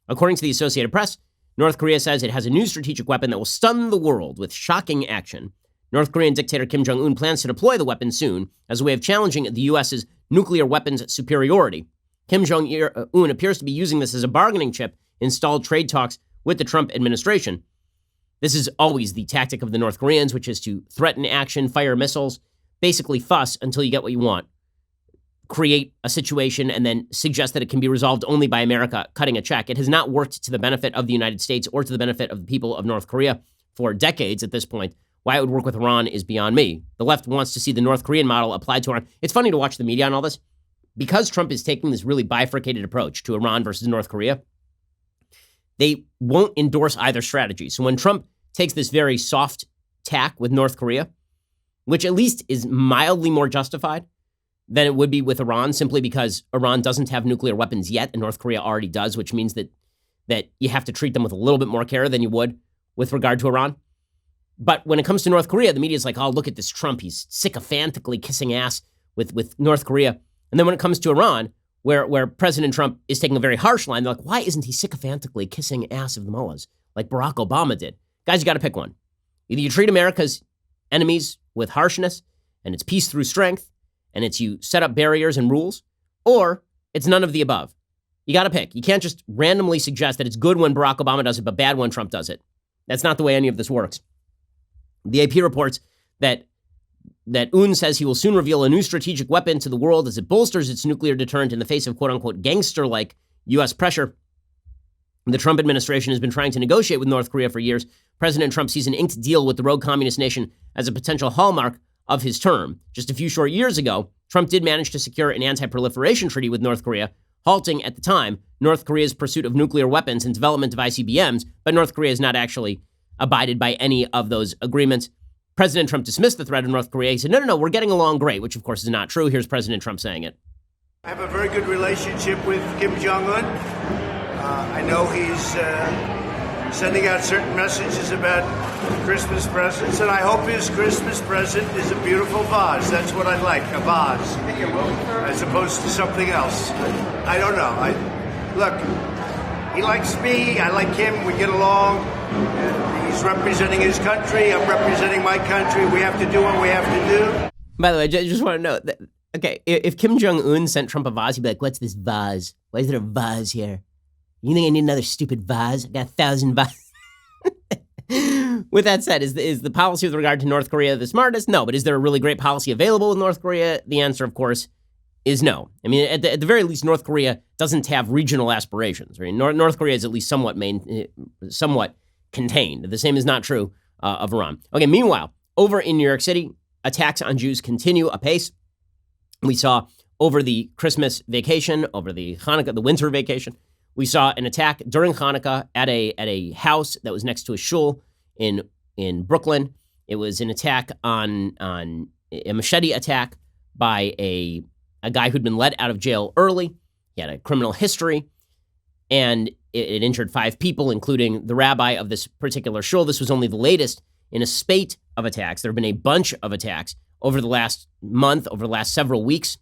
According to the Associated Press, North Korea says it has a new strategic weapon that will stun the world with shocking action. North Korean dictator Kim Jong-un plans to deploy the weapon soon as a way of challenging the U.S.'s nuclear weapons superiority. Kim Jong-un appears to be using this as a bargaining chip in stalled trade talks with the Trump administration. This is always the tactic of the North Koreans, which is to threaten action, fire missiles, basically fuss until you get what you want. Create a situation and then suggest that it can be resolved only by America cutting a check. It has not worked to the benefit of the United States or to the benefit of the people of North Korea for decades at this point. Why it would work with Iran is beyond me. The left wants to see the North Korean model applied to Iran. It's funny to watch the media on all this. Because Trump is taking this really bifurcated approach to Iran versus North Korea, they won't endorse either strategy. So when Trump takes this very soft tack with North Korea, which at least is mildly more justified than it would be with Iran, simply because Iran doesn't have nuclear weapons yet, and North Korea already does, which means that you have to treat them with a little bit more care than you would with regard to Iran. But when it comes to North Korea, the media is like, oh, look at this Trump. He's sycophantically kissing ass with North Korea. And then when it comes to Iran, where President Trump is taking a very harsh line, they're like, why isn't he sycophantically kissing ass of the mullahs like Barack Obama did? Guys, you got to pick one. Either you treat America's enemies with harshness, and it's peace through strength, and it's you set up barriers and rules, or it's none of the above. You got to pick. You can't just randomly suggest that it's good when Barack Obama does it, but bad when Trump does it. That's not the way any of this works. The AP reports that Un says he will soon reveal a new strategic weapon to the world as it bolsters its nuclear deterrent in the face of quote-unquote gangster-like U.S. pressure. The Trump administration has been trying to negotiate with North Korea for years. President Trump sees an inked deal with the rogue communist nation as a potential hallmark of his term. Just a few short years ago, Trump did manage to secure an anti-proliferation treaty with North Korea, halting at the time North Korea's pursuit of nuclear weapons and development of ICBMs, but North Korea has not actually abided by any of those agreements. President Trump dismissed the threat of North Korea. He said, no, we're getting along great, which of course is not true. Here's President Trump saying it. I have a very good relationship with Kim Jong-un. I know he's sending out certain messages about Christmas presents, and I hope his Christmas present is a beautiful vase. That's what I'd like, a vase, as opposed to something else. I don't know. Look, he likes me. I like him. We get along. And he's representing his country. I'm representing my country. We have to do what we have to do. By the way, I just want to note that, okay, if Kim Jong-un sent Trump a vase, he'd be like, what's this vase? Why is there a vase here? You think I need another stupid vase? I got 1,000 vases. With that said, is the policy with regard to North Korea the smartest? No, but is there a really great policy available with North Korea? The answer, of course, is no. I mean, at the very least, North Korea doesn't have regional aspirations. Right? North Korea is at least somewhat contained. The same is not true of Iran. Okay, meanwhile, over in New York City, attacks on Jews continue apace. We saw over the Christmas vacation, over the Hanukkah, the winter vacation, we saw an attack during Hanukkah at a house that was next to a shul in Brooklyn. It was an attack on a machete attack by a guy who'd been let out of jail early. He had a criminal history, and it injured 5 people, including the rabbi of this particular shul. This was only the latest in a spate of attacks. There have been a bunch of attacks over the last month, over the last several weeks.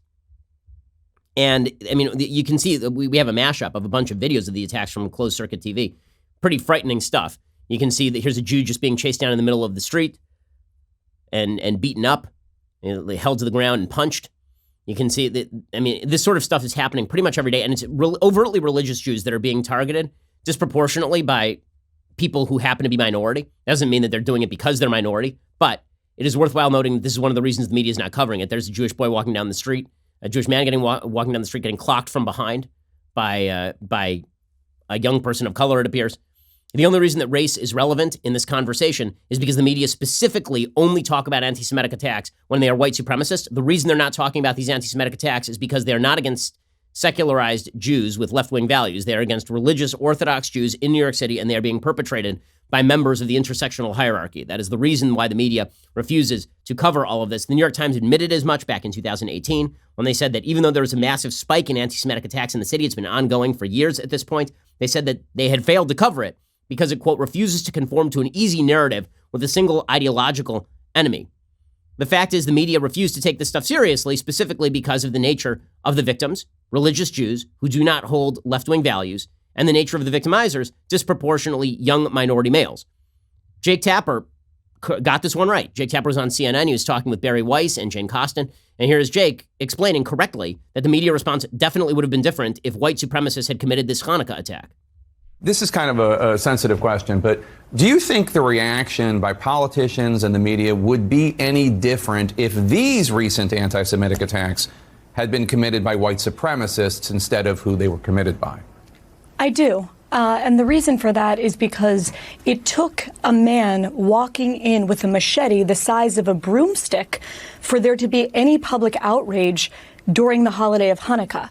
And, I mean, you can see that we have a mashup of a bunch of videos of the attacks from closed circuit TV. Pretty frightening stuff. You can see that here's a Jew just being chased down in the middle of the street and beaten up, held to the ground and punched. You can see that, I mean, this sort of stuff is happening pretty much every day, and it's overtly religious Jews that are being targeted disproportionately by people who happen to be minority. That doesn't mean that they're doing it because they're minority, but it is worthwhile noting that this is one of the reasons the media is not covering it. There's a Jewish boy walking down the street, a Jewish man walking down the street getting clocked from behind by a young person of color, it appears. The only reason that race is relevant in this conversation is because the media specifically only talk about anti-Semitic attacks when they are white supremacists. The reason they're not talking about these anti-Semitic attacks is because they're not against secularized Jews with left-wing values. They are against religious Orthodox Jews in New York City, and they are being perpetrated by members of the intersectional hierarchy. That is the reason why the media refuses to cover all of this. The New York Times admitted as much back in 2018 when they said that even though there was a massive spike in anti-Semitic attacks in the city, it's been ongoing for years at this point, they said that they had failed to cover it because it, quote, refuses to conform to an easy narrative with a single ideological enemy. The fact is the media refused to take this stuff seriously, specifically because of the nature of the victims, religious Jews who do not hold left-wing values, and the nature of the victimizers, disproportionately young minority males. Jake Tapper got this one right. Jake Tapper was on CNN. He was talking with Barry Weiss and Jane Costin. And here's Jake explaining correctly that the media response definitely would have been different if white supremacists had committed this Hanukkah attack. This is kind of a sensitive question, but do you think the reaction by politicians and the media would be any different if these recent anti-Semitic attacks had been committed by white supremacists instead of who they were committed by? I do. And the reason for that is because it took a man walking in with a machete the size of a broomstick for there to be any public outrage during the holiday of Hanukkah.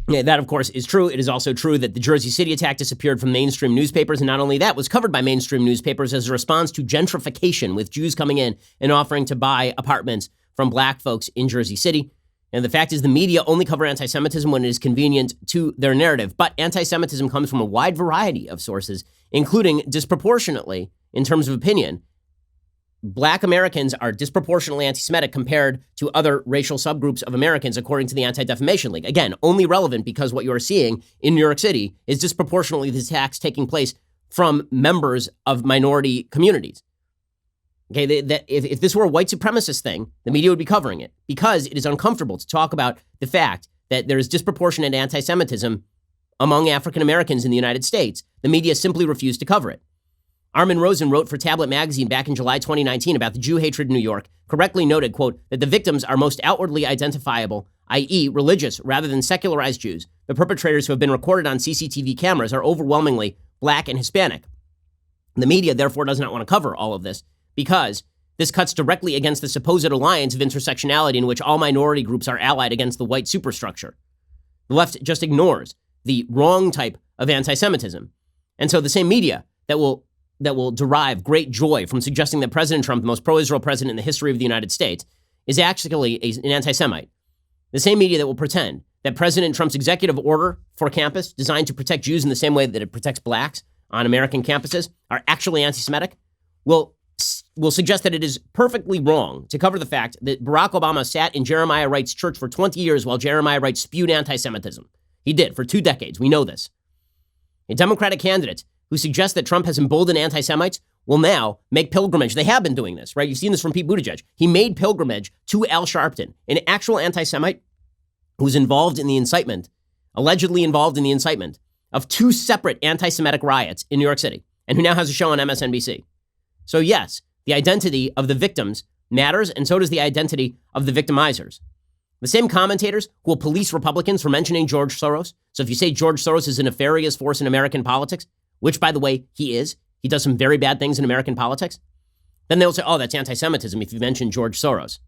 Yeah, that, of course, is true. It is also true that the Jersey City attack disappeared from mainstream newspapers, and not only that, was covered by mainstream newspapers as a response to gentrification, with Jews coming in and offering to buy apartments from black folks in Jersey City. And the fact is the media only cover anti-Semitism when it is convenient to their narrative. But anti-Semitism comes from a wide variety of sources, including disproportionately, in terms of opinion, Black Americans are disproportionately anti-Semitic compared to other racial subgroups of Americans, according to the Anti-Defamation League. Again, only relevant because what you are seeing in New York City is disproportionately the attacks taking place from members of minority communities. Okay, if this were a white supremacist thing, the media would be covering it because it is uncomfortable to talk about the fact that there is disproportionate anti-Semitism among African Americans in the United States. The media simply refused to cover it. Armin Rosen wrote for Tablet magazine back in July 2019 about the Jew hatred in New York, correctly noted, quote, that the victims are most outwardly identifiable, i.e. religious rather than secularized Jews. The perpetrators who have been recorded on CCTV cameras are overwhelmingly Black and Hispanic. The media, therefore, does not want to cover all of this because this cuts directly against the supposed alliance of intersectionality in which all minority groups are allied against the white superstructure. The left just ignores the wrong type of anti-Semitism. And so the same media that will derive great joy from suggesting that President Trump, the most pro-Israel president in the history of the United States, is actually an anti-Semite. The same media that will pretend that President Trump's executive order for campus, designed to protect Jews in the same way that it protects blacks on American campuses, are actually anti-Semitic, will suggest that it is perfectly wrong to cover the fact that Barack Obama sat in Jeremiah Wright's church for 20 years while Jeremiah Wright spewed anti-Semitism. He did for 2 decades. We know this. A Democratic candidate who suggest that Trump has emboldened anti-Semites will now make pilgrimage. They have been doing this, right? You've seen this from Pete Buttigieg. He made pilgrimage to Al Sharpton, an actual anti-Semite who's involved in the incitement, allegedly involved in the incitement of two separate anti-Semitic riots in New York City, and who now has a show on MSNBC. So yes, the identity of the victims matters, and so does the identity of the victimizers. The same commentators who will police Republicans for mentioning George Soros. So if you say George Soros is a nefarious force in American politics, which, by the way, he is, he does some very bad things in American politics, then they'll say, oh, that's anti-Semitism if you mention George Soros.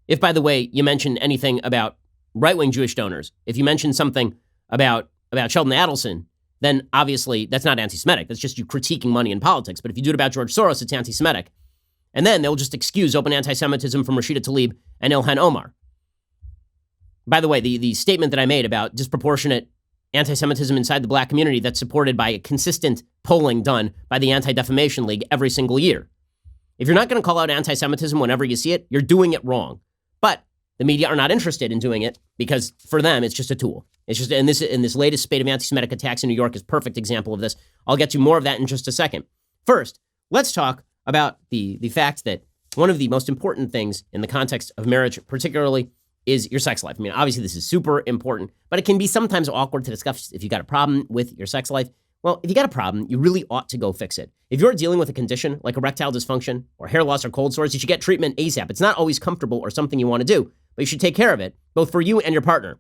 If, by the way, you mention anything about right-wing Jewish donors, if you mention something about Sheldon Adelson, then obviously that's not anti-Semitic. That's just you critiquing money in politics. But if you do it about George Soros, it's anti-Semitic. And then they'll just excuse open anti-Semitism from Rashida Tlaib and Ilhan Omar. By the way, the statement that I made about disproportionate anti-Semitism inside the black community that's supported by consistent polling done by the Anti-Defamation League every single year. If you're not going to call out anti-Semitism whenever you see it, you're doing it wrong. But the media are not interested in doing it because for them, it's just a tool. It's just, and this latest spate of anti-Semitic attacks in New York is a perfect example of this. I'll get to more of that in just a second. First, let's talk about the fact that one of the most important things in the context of marriage, particularly, is your sex life. I mean, obviously this is super important, but it can be sometimes awkward to discuss if you got a problem with your sex life. Well, if you got a problem, you really ought to go fix it. If you're dealing with a condition like erectile dysfunction or hair loss or cold sores, you should get treatment ASAP. It's not always comfortable or something you want to do, but you should take care of it, both for you and your partner.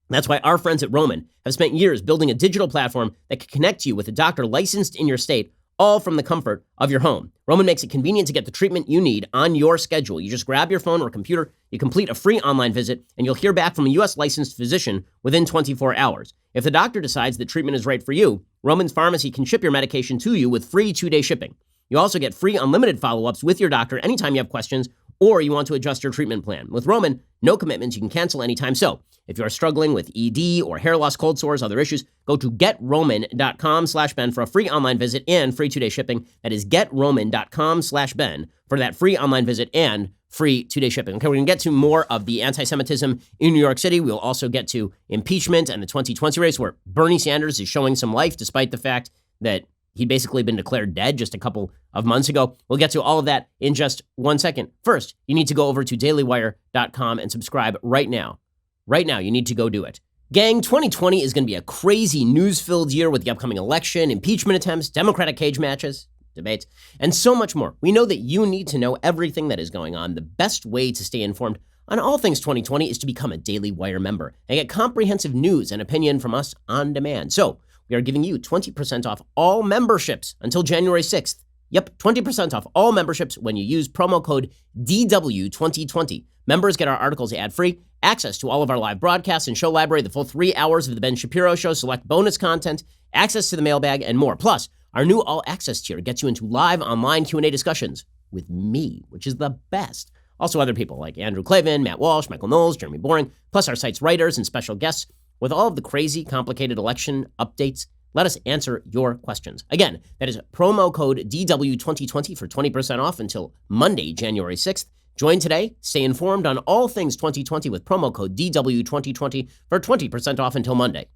That's why our friends at Roman have spent years building a digital platform that can connect you with a doctor licensed in your state, all from the comfort of your home. Roman makes it convenient to get the treatment you need on your schedule. You just grab your phone or computer, you complete a free online visit, and you'll hear back from a U.S. licensed physician within 24 hours. If the doctor decides that treatment is right for you, Roman's Pharmacy can ship your medication to you with free 2-day shipping. You also get free unlimited follow-ups with your doctor anytime you have questions or you want to adjust your treatment plan. With Roman, no commitments, you can cancel anytime. So if you are struggling with ED or hair loss, cold sores, other issues, go to GetRoman.com/Ben for a free online visit and free 2-day shipping. That is GetRoman.com/Ben for that free online visit and free 2-day shipping. Okay, we're going to get to more of the anti-Semitism in New York City. We'll also get to impeachment and the 2020 race where Bernie Sanders is showing some life despite the fact that he'd basically been declared dead just a couple of months ago. We'll get to all of that in just 1 second. First, you need to go over to dailywire.com and subscribe right now. Right now, you need to go do it. Gang, 2020 is going to be a crazy news-filled year with the upcoming election, impeachment attempts, Democratic cage matches, debates, and so much more. We know that you need to know everything that is going on. The best way to stay informed on all things 2020 is to become a Daily Wire member and get comprehensive news and opinion from us on demand. So we are giving you 20% off all memberships until January 6th. Yep, 20% off all memberships when you use promo code DW2020. Members get our articles ad-free, access to all of our live broadcasts and show library, the full 3 hours of the Ben Shapiro Show, select bonus content, access to the mailbag, and more. Plus, our new all-access tier gets you into live online Q&A discussions with me, which is the best. Also other people like Andrew Clavin, Matt Walsh, Michael Knowles, Jeremy Boring, plus our site's writers and special guests. With all of the crazy, complicated election updates, let us answer your questions. Again, that is promo code DW2020 for 20% off until Monday, January 6th. Join today. Stay informed on all things 2020 with promo code DW2020 for 20% off until Monday.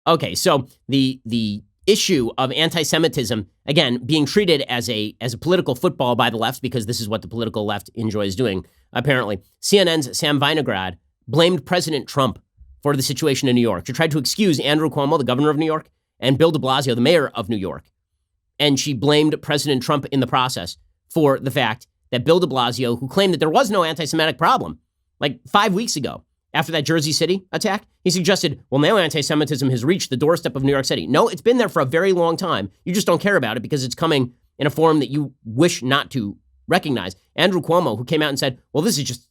Okay, so the issue of anti-Semitism, again, being treated as a political football by the left, because this is what the political left enjoys doing, apparently. CNN's Sam Vinograd blamed President Trump for the situation in New York. She tried to excuse Andrew Cuomo, the governor of New York, and Bill de Blasio, the mayor of New York. And she blamed President Trump in the process for the fact that Bill de Blasio, who claimed that there was no anti-Semitic problem, like 5 weeks ago, after that Jersey City attack, he suggested, well, now anti-Semitism has reached the doorstep of New York City. No, it's been there for a very long time. You just don't care about it because it's coming in a form that you wish not to recognize. Andrew Cuomo, who came out and said, well, this is just,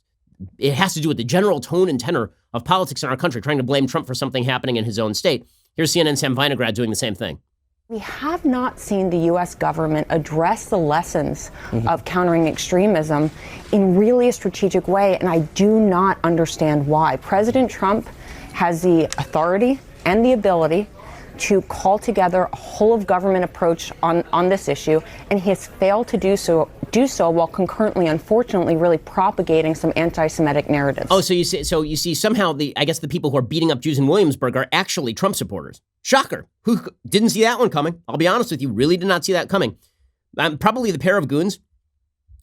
it has to do with the general tone and tenor of politics in our country, trying to blame Trump for something happening in his own state. Here's CNN Sam Vinograd doing the same thing. We have not seen the U.S. government address the lessons of countering extremism in really a strategic way, and I do not understand why. President Trump has the authority and the ability to call together a whole of government approach on this issue, and he has failed to do so do so while concurrently, unfortunately, really propagating some anti-Semitic narratives. Oh, so you see somehow the people who are beating up Jews in Williamsburg are actually Trump supporters. Shocker. Who didn't see that one coming? I'll be honest with you, really did not see that coming. Probably the pair of goons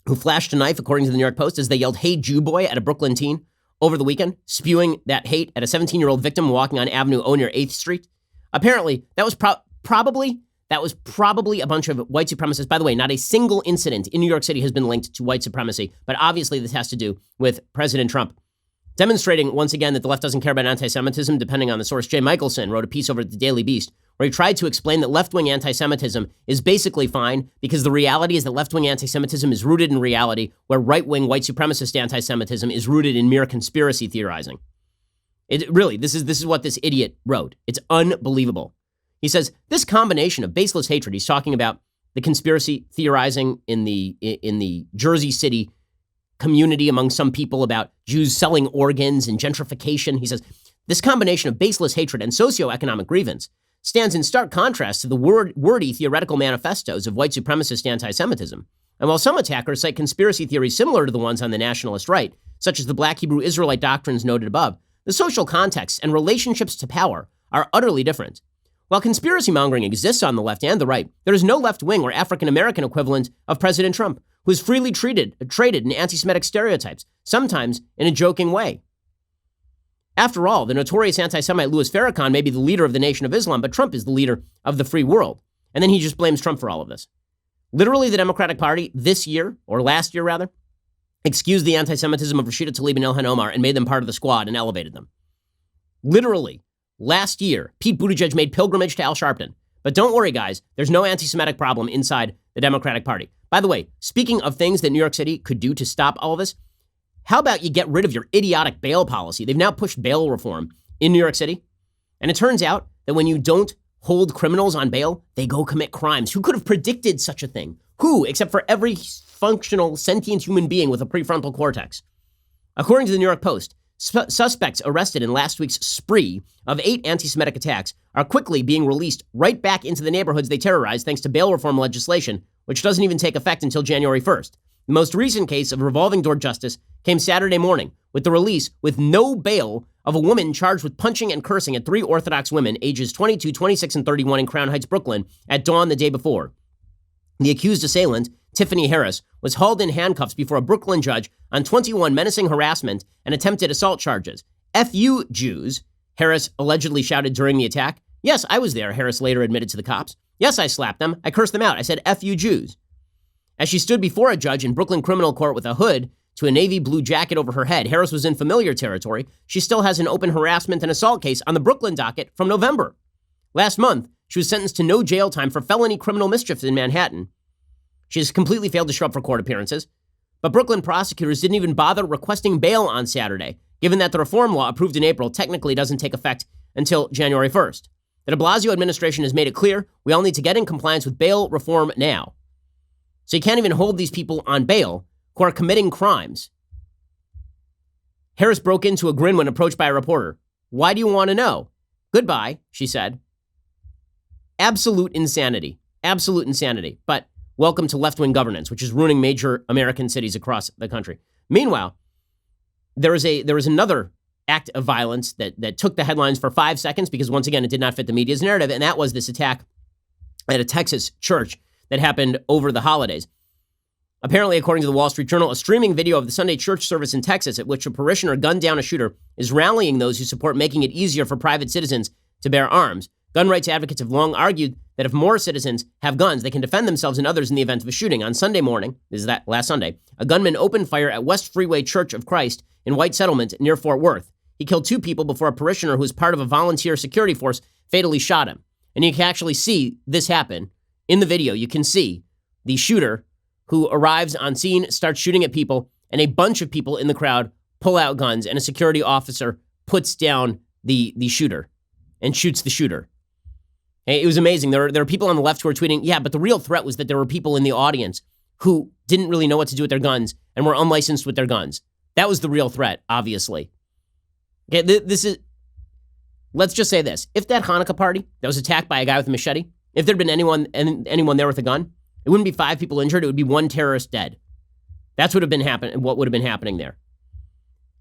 who flashed a knife, according to the New York Post, as they yelled, "Hey, Jew boy," at a Brooklyn teen over the weekend, spewing that hate at a 17-year-old victim walking on Avenue O near 8th Street. Apparently, that was probably a bunch of white supremacists. By the way, not a single incident in New York City has been linked to white supremacy, but obviously this has to do with President Trump. Demonstrating once again that the left doesn't care about anti-Semitism, depending on the source, Jay Michelson wrote a piece over at the Daily Beast where he tried to explain that left-wing anti-Semitism is basically fine because the reality is that left-wing anti-Semitism is rooted in reality, where right-wing white supremacist anti-Semitism is rooted in mere conspiracy theorizing. This is what this idiot wrote. It's unbelievable. He says, this combination of baseless hatred, he's talking about the conspiracy theorizing in the Jersey City community among some people about Jews selling organs and gentrification. He says, this combination of baseless hatred and socioeconomic grievance stands in stark contrast to the wordy theoretical manifestos of white supremacist anti-Semitism. And while some attackers cite conspiracy theories similar to the ones on the nationalist right, such as the Black Hebrew Israelite doctrines noted above, the social contexts and relationships to power are utterly different. While conspiracy mongering exists on the left and the right, there is no left-wing or African-American equivalent of President Trump, who is freely traded in anti-Semitic stereotypes, sometimes in a joking way. After all, the notorious anti-Semite Louis Farrakhan may be the leader of the Nation of Islam, but Trump is the leader of the free world. And then he just blames Trump for all of this. Literally, the Democratic Party this year, or last year rather, excused the anti-Semitism of Rashida Tlaib and Ilhan Omar and made them part of the squad and elevated them. Literally, last year, Pete Buttigieg made pilgrimage to Al Sharpton. But don't worry, guys, there's no anti-Semitic problem inside the Democratic Party. By the way, speaking of things that New York City could do to stop all of this, how about you get rid of your idiotic bail policy? They've now pushed bail reform in New York City. And it turns out that when you don't hold criminals on bail, they go commit crimes. Who could have predicted such a thing? Who, except for every functional, sentient human being with a prefrontal cortex? According to the New York Post, suspects arrested in last week's spree of 8 anti-Semitic attacks are quickly being released right back into the neighborhoods they terrorized thanks to bail reform legislation, which doesn't even take effect until January 1st. The most recent case of revolving door justice came Saturday morning with the release with no bail of a woman charged with punching and cursing at 3 Orthodox women ages 22, 26, and 31 in Crown Heights, Brooklyn at dawn the day before. The accused assailant, Tiffany Harris, was hauled in handcuffs before a Brooklyn judge on 21 menacing harassment and attempted assault charges. F you, Jews, Harris allegedly shouted during the attack. Yes, I was there, Harris later admitted to the cops. Yes, I slapped them. I cursed them out. I said, F you, Jews. As she stood before a judge in Brooklyn criminal court with a hood to a navy blue jacket over her head, Harris was in familiar territory. She still has an open harassment and assault case on the Brooklyn docket from November. Last month, she was sentenced to no jail time for felony criminal mischief in Manhattan. She has completely failed to show up for court appearances. But Brooklyn prosecutors didn't even bother requesting bail on Saturday, given that the reform law approved in April technically doesn't take effect until January 1st. The de Blasio administration has made it clear we all need to get in compliance with bail reform now. So you can't even hold these people on bail who are committing crimes. Harris broke into a grin when approached by a reporter. Why do you want to know? Goodbye, she said. Absolute insanity. Absolute insanity. But welcome to left-wing governance, which is ruining major American cities across the country. Meanwhile, there was another act of violence that took the headlines for 5 seconds because, once again, it did not fit the media's narrative, and that was this attack at a Texas church that happened over the holidays. Apparently, according to the Wall Street Journal, a streaming video of the Sunday church service in Texas at which a parishioner gunned down a shooter is rallying those who support making it easier for private citizens to bear arms. Gun rights advocates have long argued that if more citizens have guns, they can defend themselves and others in the event of a shooting. On Sunday morning, this is that last Sunday, a gunman opened fire at West Freeway Church of Christ in White Settlement near Fort Worth. He killed 2 people before a parishioner who was part of a volunteer security force fatally shot him. And you can actually see this happen in the video. You can see the shooter who arrives on scene, starts shooting at people, and a bunch of people in the crowd pull out guns, and a security officer puts down the shooter and shoots the shooter. It was amazing. There are people on the left who are tweeting, yeah, but the real threat was that there were people in the audience who didn't really know what to do with their guns and were unlicensed with their guns. That was the real threat, obviously. Okay, let's just say this. If that Hanukkah party that was attacked by a guy with a machete, if there'd been anyone there with a gun, It wouldn't be 5 people injured. It would be 1 terrorist dead. That's what would have been happening there.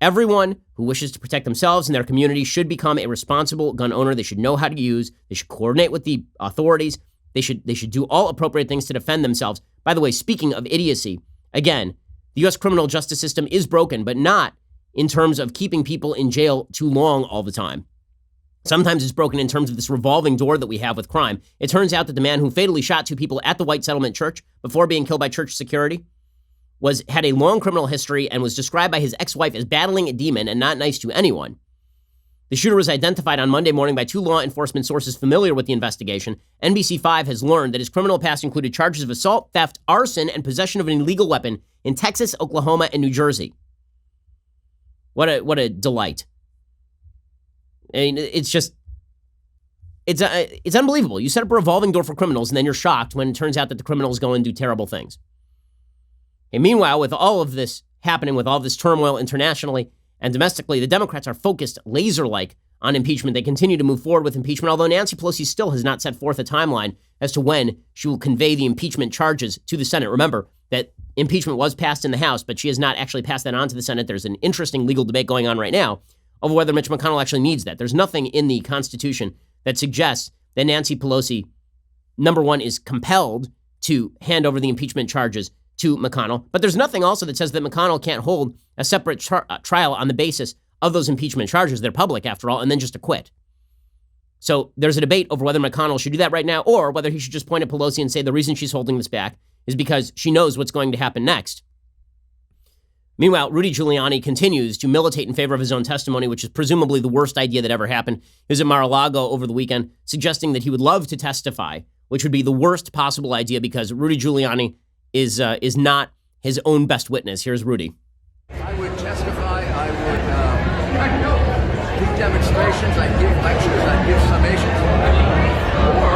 Everyone who wishes to protect themselves and their community should become a responsible gun owner. They should know how to use. They should coordinate with the authorities. They should do all appropriate things to defend themselves. By the way, speaking of idiocy, again, the U.S. criminal justice system is broken, but not in terms of keeping people in jail too long all the time. Sometimes it's broken in terms of this revolving door that we have with crime. It turns out that the man who fatally shot 2 people at the White Settlement Church before being killed by church security had a long criminal history and was described by his ex-wife as battling a demon and not nice to anyone. The shooter was identified on Monday morning by 2 law enforcement sources familiar with the investigation. NBC5 has learned that his criminal past included charges of assault, theft, arson, and possession of an illegal weapon in Texas, Oklahoma, and New Jersey. What a delight. I mean, it's unbelievable. You set up a revolving door for criminals, and then you're shocked when it turns out that the criminals go and do terrible things. And meanwhile, with all of this happening, with all this turmoil internationally and domestically, the Democrats are focused laser-like on impeachment. They continue to move forward with impeachment, although Nancy Pelosi still has not set forth a timeline as to when she will convey the impeachment charges to the Senate. Remember that impeachment was passed in the House, but she has not actually passed that on to the Senate. There's an interesting legal debate going on right now over whether Mitch McConnell actually needs that. There's nothing in the Constitution that suggests that Nancy Pelosi, number one, is compelled to hand over the impeachment charges to McConnell. But there's nothing also that says that McConnell can't hold a separate trial on the basis of those impeachment charges. They're public, after all, and then just acquit. So there's a debate over whether McConnell should do that right now or whether he should just point at Pelosi and say the reason she's holding this back is because she knows what's going to happen next. Meanwhile, Rudy Giuliani continues to militate in favor of his own testimony, which is presumably the worst idea that ever happened. He was at Mar-a-Lago over the weekend suggesting that he would love to testify, which would be the worst possible idea because Rudy Giuliani is not his own best witness. Here's Rudy. I would testify. I would do demonstrations. I'd give lectures. I'd give summations. Or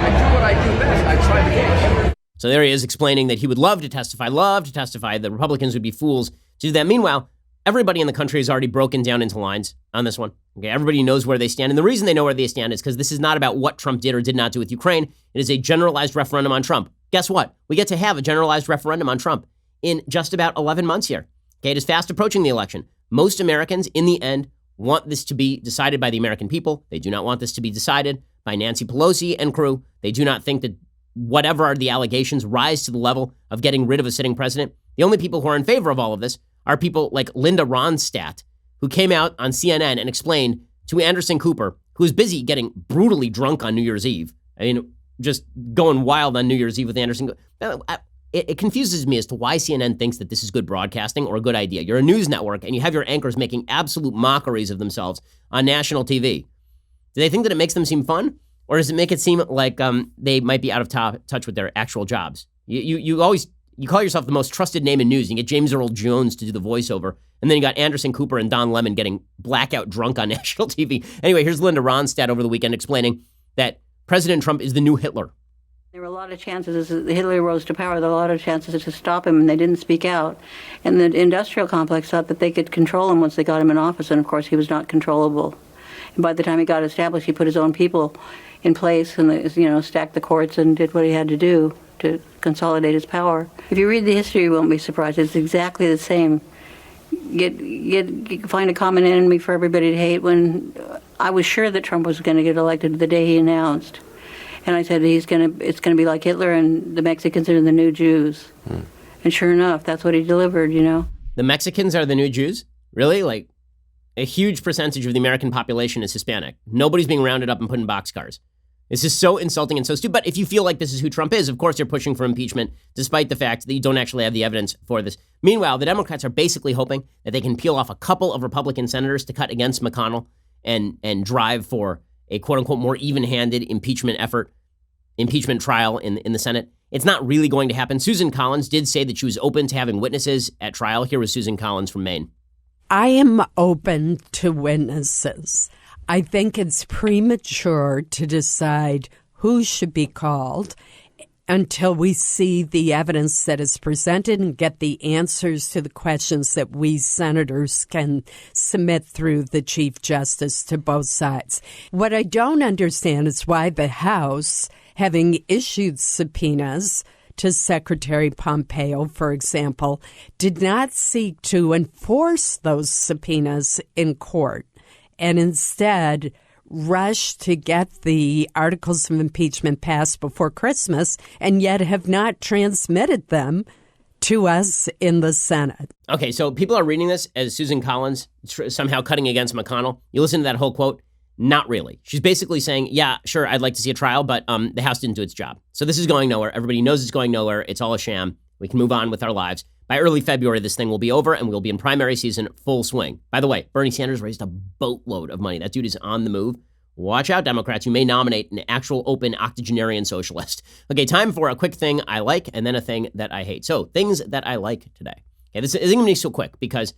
I do what I do best. I try the case. So there he is explaining that he would love to testify. The Republicans would be fools to do that. Meanwhile, everybody in the country has already broken down into lines on this one. Okay, everybody knows where they stand. And the reason they know where they stand is because this is not about what Trump did or did not do with Ukraine. It is a generalized referendum on Trump. Guess what? We get to have a generalized referendum on Trump in just about 11 months here. Okay, it is fast approaching the election. Most Americans, in the end, want this to be decided by the American people. They do not want this to be decided by Nancy Pelosi and crew. They do not think that whatever are the allegations rise to the level of getting rid of a sitting president. The only people who are in favor of all of this are people like Linda Ronstadt, who came out on CNN and explained to Anderson Cooper, who was busy getting brutally drunk on New Year's Eve. I mean, just going wild on New Year's Eve with Anderson. It confuses me as to why CNN thinks that this is good broadcasting or a good idea. You're a news network and you have your anchors making absolute mockeries of themselves on national TV. Do they think that it makes them seem fun? Or does it make it seem like they might be out of touch with their actual jobs? You call yourself the most trusted name in news. You get James Earl Jones to do the voiceover. And then you got Anderson Cooper and Don Lemon getting blackout drunk on national TV. Anyway, here's Linda Ronstadt over the weekend explaining that President Trump is the new Hitler. There were a lot of chances as Hitler rose to power, there were a lot of chances to stop him, and they didn't speak out. And the industrial complex thought that they could control him once they got him in office, and of course he was not controllable. And by the time he got established, he put his own people in place and, stacked the courts and did what he had to do to consolidate his power. If you read the history, you won't be surprised. It's exactly the same. Find a common enemy for everybody to hate. When I was sure that Trump was going to get elected the day he announced, and I said it's going to be like Hitler and the Mexicans are the new Jews. And sure enough, that's what he delivered, The Mexicans are the new Jews? Really? Like, a huge percentage of the American population is Hispanic. Nobody's being rounded up and put in boxcars. This is so insulting and so stupid. But if you feel like this is who Trump is, of course you're pushing for impeachment, despite the fact that you don't actually have the evidence for this. Meanwhile, the Democrats are basically hoping that they can peel off a couple of Republican senators to cut against McConnell and drive for a quote-unquote more even-handed impeachment trial in the Senate. It's not really going to happen. Susan Collins did say that she was open to having witnesses at trial. Here was Susan Collins from Maine. I am open to witnesses. I think it's premature to decide who should be called until we see the evidence that is presented and get the answers to the questions that we senators can submit through the Chief Justice to both sides. What I don't understand is why the House, having issued subpoenas, to Secretary Pompeo, for example, did not seek to enforce those subpoenas in court and instead rushed to get the articles of impeachment passed before Christmas and yet have not transmitted them to us in the Senate. Okay, so people are reading this as Susan Collins somehow cutting against McConnell. You listen to that whole quote. Not really. She's basically saying, yeah, sure, I'd like to see a trial, but the House didn't do its job. So this is going nowhere. Everybody knows it's going nowhere. It's all a sham. We can move on with our lives. By early February, this thing will be over and we'll be in primary season full swing. By the way, Bernie Sanders raised a boatload of money. That dude is on the move. Watch out, Democrats. You may nominate an actual open octogenarian socialist. Okay, time for a quick thing I like and then a thing that I hate. So things that I like today. Okay, this isn't going to be so quick because,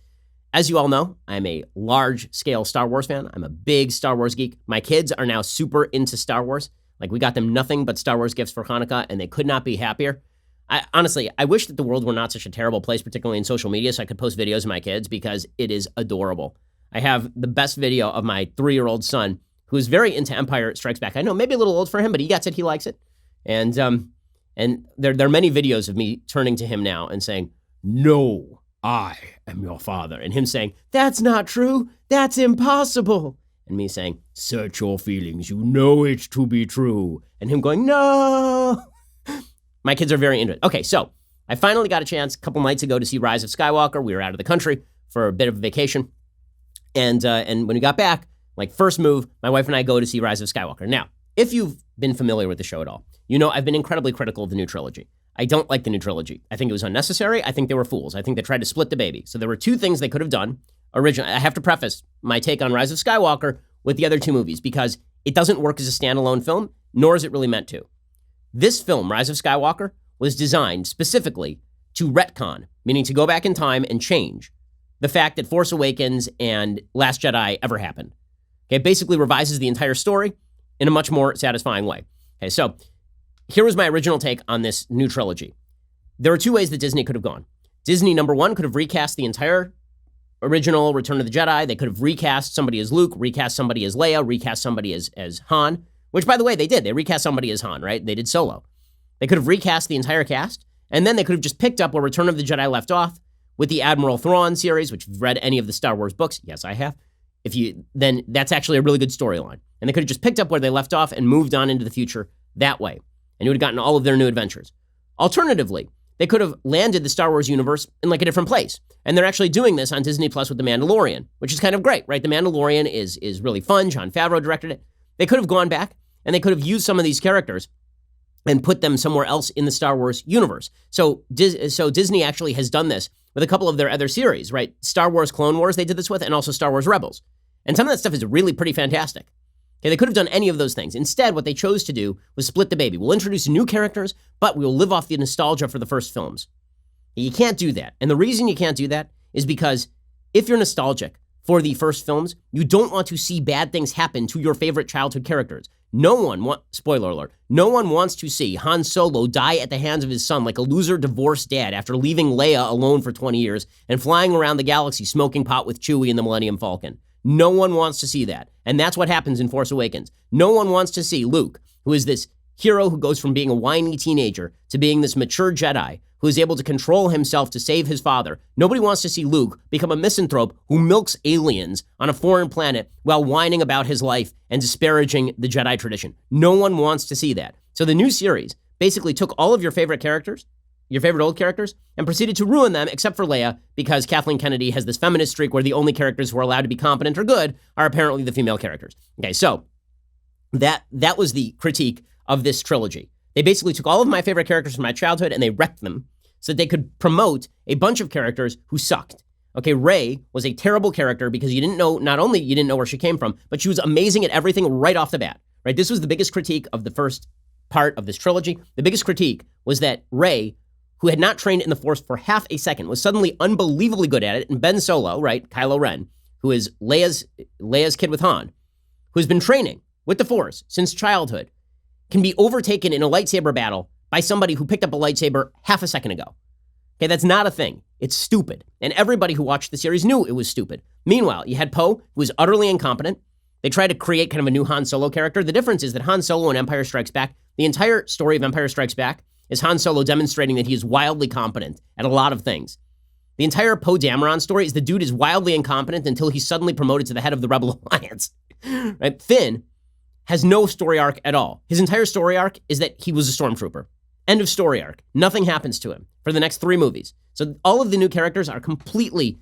as you all know, I'm a large-scale Star Wars fan. I'm a big Star Wars geek. My kids are now super into Star Wars. Like, we got them nothing but Star Wars gifts for Hanukkah, and they could not be happier. Honestly, I wish that the world were not such a terrible place, particularly in social media, so I could post videos of my kids because it is adorable. I have the best video of my 3-year-old son who is very into Empire Strikes Back. I know, maybe a little old for him, but he gets it. He likes it. And there are many videos of me turning to him now and saying, "No, I am your father." And him saying, "That's not true. That's impossible." And me saying, "Search your feelings. You know it to be true." And him going, "No." My kids are very into it. Okay, so I finally got a chance a couple nights ago to see Rise of Skywalker. We were out of the country for a bit of a vacation. And when we got back, like first move, my wife and I go to see Rise of Skywalker. Now, if you've been familiar with the show at all, you know I've been incredibly critical of the new trilogy. I don't like the new trilogy. I think it was unnecessary. I think they were fools. I think they tried to split the baby. So there were two things they could have done. Originally, I have to preface my take on Rise of Skywalker with the other two movies because it doesn't work as a standalone film, nor is it really meant to. This film, Rise of Skywalker, was designed specifically to retcon, meaning to go back in time and change the fact that Force Awakens and Last Jedi ever happened. Okay, it basically revises the entire story in a much more satisfying way. Okay, so here was my original take on this new trilogy. There are two ways that Disney could have gone. Disney, number one, could have recast the entire original Return of the Jedi. They could have recast somebody as Luke, recast somebody as Leia, recast somebody as Han, which, by the way, they did. They recast somebody as Han, right? They did Solo. They could have recast the entire cast, and then they could have just picked up where Return of the Jedi left off with the Admiral Thrawn series, which if you've read any of the Star Wars books, yes, I have. Then that's actually a really good storyline. And they could have just picked up where they left off and moved on into the future that way. And you would have gotten all of their new adventures. Alternatively, they could have landed the Star Wars universe in like a different place. And they're actually doing this on Disney Plus with The Mandalorian, which is kind of great, right? The Mandalorian is really fun. Jon Favreau directed it. They could have gone back and they could have used some of these characters and put them somewhere else in the Star Wars universe. So Disney actually has done this with a couple of their other series, right? Star Wars Clone Wars they did this with, and also Star Wars Rebels. And some of that stuff is really pretty fantastic. Okay, they could have done any of those things. Instead, what they chose to do was split the baby. We'll introduce new characters, but we'll live off the nostalgia for the first films. You can't do that. And the reason you can't do that is because if you're nostalgic for the first films, you don't want to see bad things happen to your favorite childhood characters. Spoiler alert, no one wants to see Han Solo die at the hands of his son like a loser divorced dad after leaving Leia alone for 20 years and flying around the galaxy smoking pot with Chewie in the Millennium Falcon. No one wants to see that. And that's what happens in Force Awakens. No one wants to see Luke, who is this hero who goes from being a whiny teenager to being this mature Jedi who is able to control himself to save his father. Nobody wants to see Luke become a misanthrope who milks aliens on a foreign planet while whining about his life and disparaging the Jedi tradition. No one wants to see that. So the new series basically took all of your favorite characters, your favorite old characters, and proceeded to ruin them except for Leia because Kathleen Kennedy has this feminist streak where the only characters who are allowed to be competent or good are apparently the female characters. Okay, so that was the critique of this trilogy. They basically took all of my favorite characters from my childhood and they wrecked them so that they could promote a bunch of characters who sucked. Okay, Rey was a terrible character because not only you didn't know where she came from, but she was amazing at everything right off the bat, right? This was the biggest critique of the first part of this trilogy. The biggest critique was that Rey, who had not trained in the Force for half a second, was suddenly unbelievably good at it. And Ben Solo, right, Kylo Ren, who is Leia's kid with Han, who has been training with the Force since childhood, can be overtaken in a lightsaber battle by somebody who picked up a lightsaber half a second ago. Okay, that's not a thing. It's stupid. And everybody who watched the series knew it was stupid. Meanwhile, you had Poe, who was utterly incompetent. They tried to create kind of a new Han Solo character. The difference is that Han Solo in Empire Strikes Back, the entire story of Empire Strikes Back is Han Solo demonstrating that he is wildly competent at a lot of things. The entire Poe Dameron story is the dude is wildly incompetent until he's suddenly promoted to the head of the Rebel Alliance. Right? Finn has no story arc at all. His entire story arc is that he was a stormtrooper. End of story arc. Nothing happens to him for the next 3 movies. So all of the new characters are completely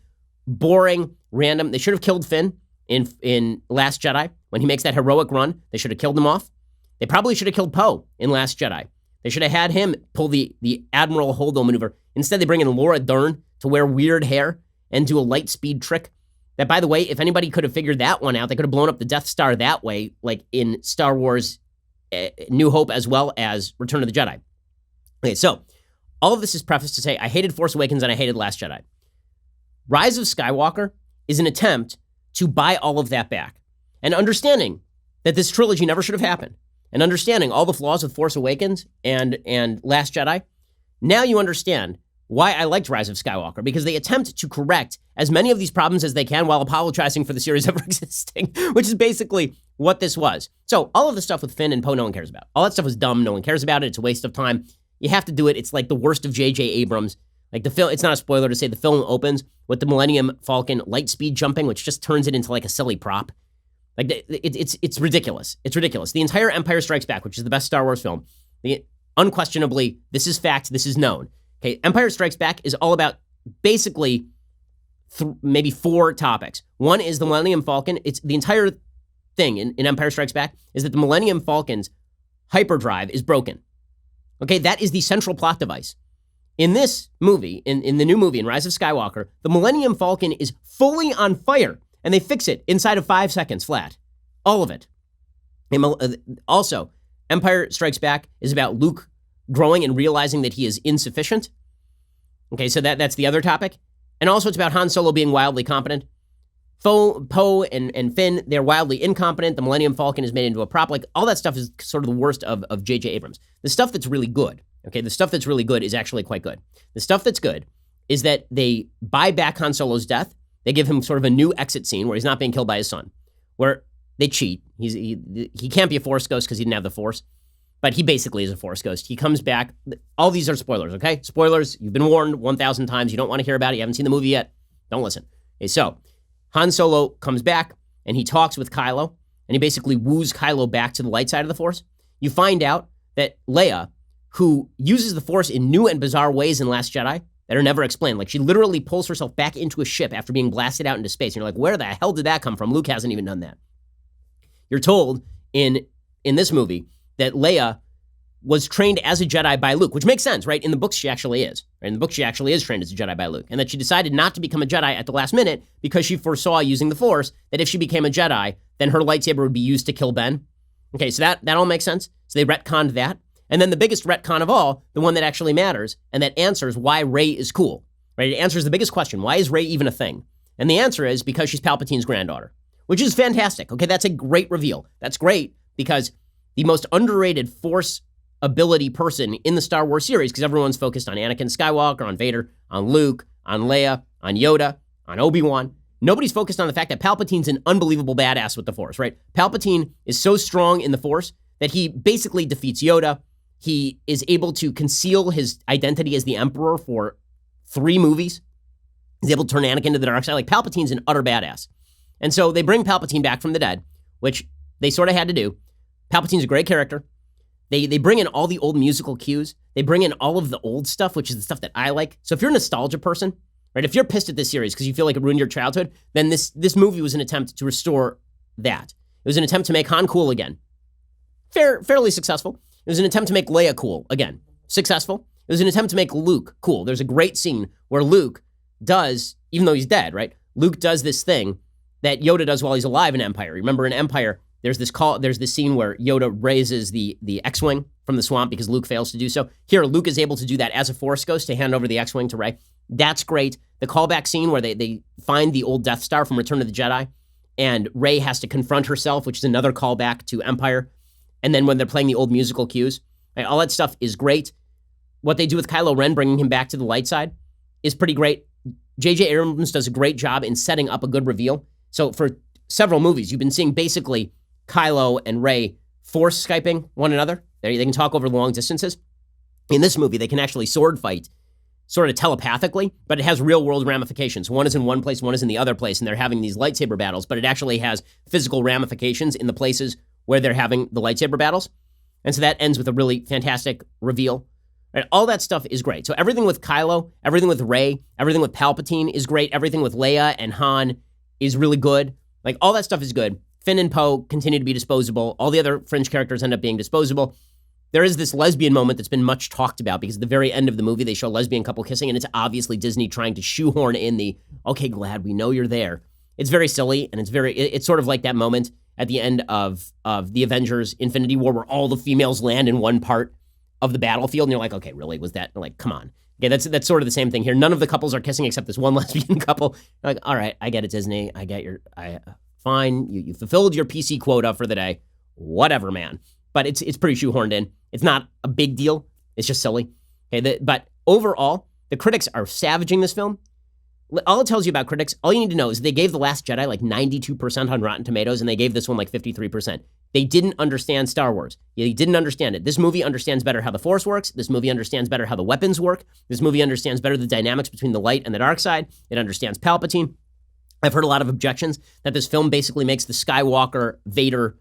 boring, random. They should have killed Finn in Last Jedi. When he makes that heroic run, they should have killed him off. They probably should have killed Poe in Last Jedi. They should have had him pull the Admiral Holdo maneuver. Instead, they bring in Laura Dern to wear weird hair and do a light speed trick. That, by the way, if anybody could have figured that one out, they could have blown up the Death Star that way, like in Star Wars New Hope as well as Return of the Jedi. Okay, so all of this is prefaced to say I hated Force Awakens and I hated Last Jedi. Rise of Skywalker is an attempt to buy all of that back. And understanding that this trilogy never should have happened, and understanding all the flaws of Force Awakens and Last Jedi, now you understand why I liked Rise of Skywalker, because they attempt to correct as many of these problems as they can while apologizing for the series ever existing, which is basically what this was. So all of the stuff with Finn and Poe, no one cares about. All that stuff was dumb. No one cares about it. It's a waste of time. You have to do it. It's like the worst of J.J. Abrams. Like the film, it's not a spoiler to say the film opens with the Millennium Falcon light speed jumping, which just turns it into like a silly prop. Like it's ridiculous. It's ridiculous. The entire Empire Strikes Back, which is the best Star Wars film, unquestionably, this is fact. This is known. Okay, Empire Strikes Back is all about basically maybe 4 topics. One is the Millennium Falcon. It's the entire thing in Empire Strikes Back is that the Millennium Falcon's hyperdrive is broken. Okay, that is the central plot device. In this movie, in the new movie, in Rise of Skywalker, the Millennium Falcon is fully on fire, and they fix it inside of 5 seconds flat. All of it. Also, Empire Strikes Back is about Luke growing and realizing that he is insufficient. Okay, so that's the other topic. And also it's about Han Solo being wildly competent. Poe and Finn, they're wildly incompetent. The Millennium Falcon is made into a prop. Like, all that stuff is sort of the worst of J.J. Abrams. The stuff that's really good, okay, the stuff that's really good is actually quite good. The stuff that's good is that they buy back Han Solo's death. They give him sort of a new exit scene where he's not being killed by his son, where they cheat. He can't be a Force ghost because he didn't have the Force. But he basically is a Force ghost. He comes back. All these are spoilers, okay? Spoilers. You've been warned 1,000 times. You don't want to hear about it. You haven't seen the movie yet. Don't listen. Okay, so Han Solo comes back, and he talks with Kylo, and he basically woos Kylo back to the light side of the Force. You find out that Leia, who uses the Force in new and bizarre ways in Last Jedi that are never explained, like she literally pulls herself back into a ship after being blasted out into space. And you're like, where the hell did that come from? Luke hasn't even done that. You're told in this movie that Leia was trained as a Jedi by Luke, which makes sense, right? In the books, she actually is. Right? In the books, she actually is trained as a Jedi by Luke. And that she decided not to become a Jedi at the last minute because she foresaw using the Force that if she became a Jedi, then her lightsaber would be used to kill Ben. Okay, so that all makes sense. So they retconned that. And then the biggest retcon of all, the one that actually matters, and that answers why Rey is cool, right? It answers the biggest question. Why is Rey even a thing? And the answer is because she's Palpatine's granddaughter, which is fantastic. Okay, that's a great reveal. That's great because the most underrated Force ability person in the Star Wars series, because everyone's focused on Anakin Skywalker, on Vader, on Luke, on Leia, on Yoda, on Obi-Wan. Nobody's focused on the fact that Palpatine's an unbelievable badass with the Force, right? Palpatine is so strong in the Force that he basically defeats Yoda. He is able to conceal his identity as the Emperor for 3 movies. He's able to turn Anakin to the dark side. Like, Palpatine's an utter badass. And so they bring Palpatine back from the dead, which they sort of had to do. Palpatine's a great character. They bring in all the old musical cues. They bring in all of the old stuff, which is the stuff that I like. So if you're a nostalgia person, right, if you're pissed at this series because you feel like it ruined your childhood, then this movie was an attempt to restore that. It was an attempt to make Han cool again. Fairly successful. It was an attempt to make Leia cool again. Successful. It was an attempt to make Luke cool. There's a great scene where Luke does, even though he's dead, right? Luke does this thing that Yoda does while he's alive in Empire. Remember in Empire, there's this scene where Yoda raises the X-Wing from the swamp because Luke fails to do so. Here, Luke is able to do that as a Force ghost to hand over the X-Wing to Rey. That's great. The callback scene where they find the old Death Star from Return of the Jedi, and Rey has to confront herself, which is another callback to Empire. And then when they're playing the old musical cues, right, all that stuff is great. What they do with Kylo Ren, bringing him back to the light side, is pretty great. J.J. Abrams does a great job in setting up a good reveal. So for several movies, you've been seeing basically Kylo and Rey Force Skyping one another. They can talk over long distances. In this movie, they can actually sword fight sort of telepathically, but it has real world ramifications. One is in one place, one is in the other place, and they're having these lightsaber battles, but it actually has physical ramifications in the places where they're having the lightsaber battles. And so that ends with a really fantastic reveal. Right? All that stuff is great. So everything with Kylo, everything with Rey, everything with Palpatine is great. Everything with Leia and Han is really good. Like, all that stuff is good. Finn and Poe continue to be disposable. All the other fringe characters end up being disposable. There is this lesbian moment that's been much talked about because at the very end of the movie, they show a lesbian couple kissing, and it's obviously Disney trying to shoehorn in the, okay, glad we know you're there. It's very silly, and it's sort of like that moment at the end of the Avengers Infinity War where all the females land in one part of the battlefield, and you're like, okay, really? Was that, like, come on. Okay, that's sort of the same thing here. None of the couples are kissing except this one lesbian couple. You're like, all right, I get it, Disney. I get fine. You fulfilled your PC quota for the day. Whatever, man. But it's pretty shoehorned in. It's not a big deal. It's just silly. Okay, but overall, the critics are savaging this film. All it tells you about critics, all you need to know is they gave The Last Jedi like 92% on Rotten Tomatoes, and they gave this one like 53%. They didn't understand Star Wars. They didn't understand it. This movie understands better how the Force works. This movie understands better how the weapons work. This movie understands better the dynamics between the light and the dark side. It understands Palpatine. I've heard a lot of objections that this film basically makes the Skywalker-Vader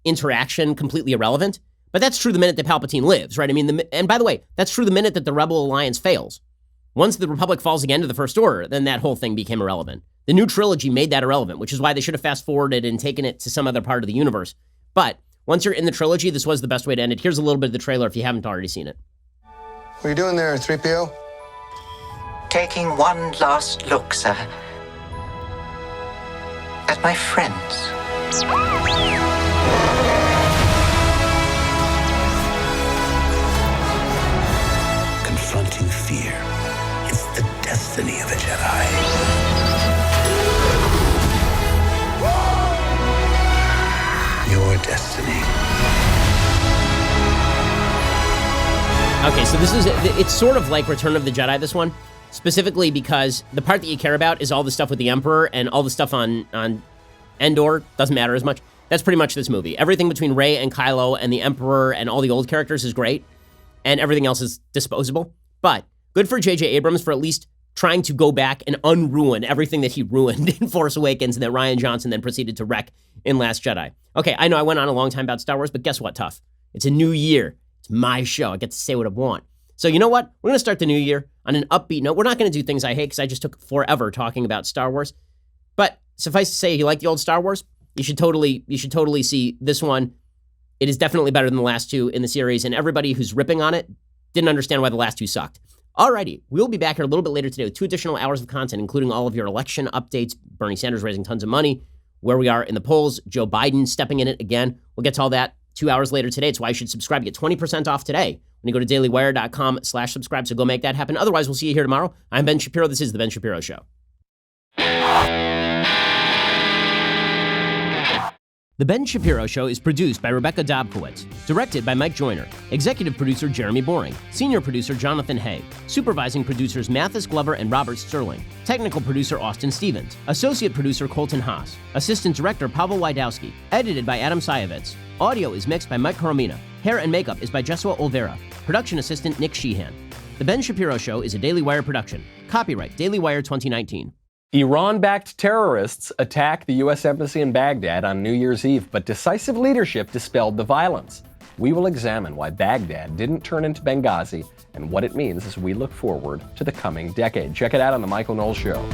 interaction completely irrelevant. But that's true the minute that Palpatine lives, right? I mean, and by the way, that's true the minute that the Rebel Alliance fails. Once the Republic falls again to the First Order, then that whole thing became irrelevant. The new trilogy made that irrelevant, which is why they should have fast-forwarded and taken it to some other part of the universe. But once you're in the trilogy, this was the best way to end it. Here's a little bit of the trailer if you haven't already seen it. What are you doing there, 3PO? Taking one last look, sir, at my friends. Confronting fear. It's the destiny of a Jedi. Your destiny. Okay, so it's sort of like Return of the Jedi, this one, specifically because the part that you care about is all the stuff with the Emperor, and all the stuff on Endor doesn't matter as much. That's pretty much this movie. Everything between Rey and Kylo and the Emperor and all the old characters is great, and everything else is disposable. But good for J.J. Abrams for at least trying to go back and unruin everything that he ruined in Force Awakens and that Rian Johnson then proceeded to wreck in Last Jedi. Okay, I know I went on a long time about Star Wars, but guess what, Tough? It's a new year. It's my show. I get to say what I want. So you know what? We're going to start the new year on an upbeat note. We're not going to do things I hate because I just took forever talking about Star Wars. But suffice to say, if you like the old Star Wars, you should totally see this one. It is definitely better than the last two in the series, and everybody who's ripping on it didn't understand why the last two sucked. Alrighty, we'll be back here a little bit later today with 2 additional hours of content, including all of your election updates, Bernie Sanders raising tons of money, where we are in the polls, Joe Biden stepping in it again. We'll get to all that 2 hours later today. It's why you should subscribe. Get 20% off today when you go to dailywire.com/subscribe. So go make that happen. Otherwise, we'll see you here tomorrow. I'm Ben Shapiro. This is The Ben Shapiro Show. The Ben Shapiro Show is produced by Rebecca Dobkowitz, directed by Mike Joyner, executive producer Jeremy Boring, senior producer Jonathan Hay, supervising producers Mathis Glover and Robert Sterling, technical producer Austin Stevens, associate producer Colton Haas, assistant director Pavel Wydowski, edited by Adam Sayevitz. Audio is mixed by Mike Coromina. Hair and makeup is by Jesua Olvera. Production assistant Nick Sheehan. The Ben Shapiro Show is a Daily Wire production. Copyright Daily Wire 2019. Iran-backed terrorists attacked the U.S. Embassy in Baghdad on New Year's Eve, but decisive leadership dispelled the violence. We will examine why Baghdad didn't turn into Benghazi and what it means as we look forward to the coming decade. Check it out on The Michael Knowles Show.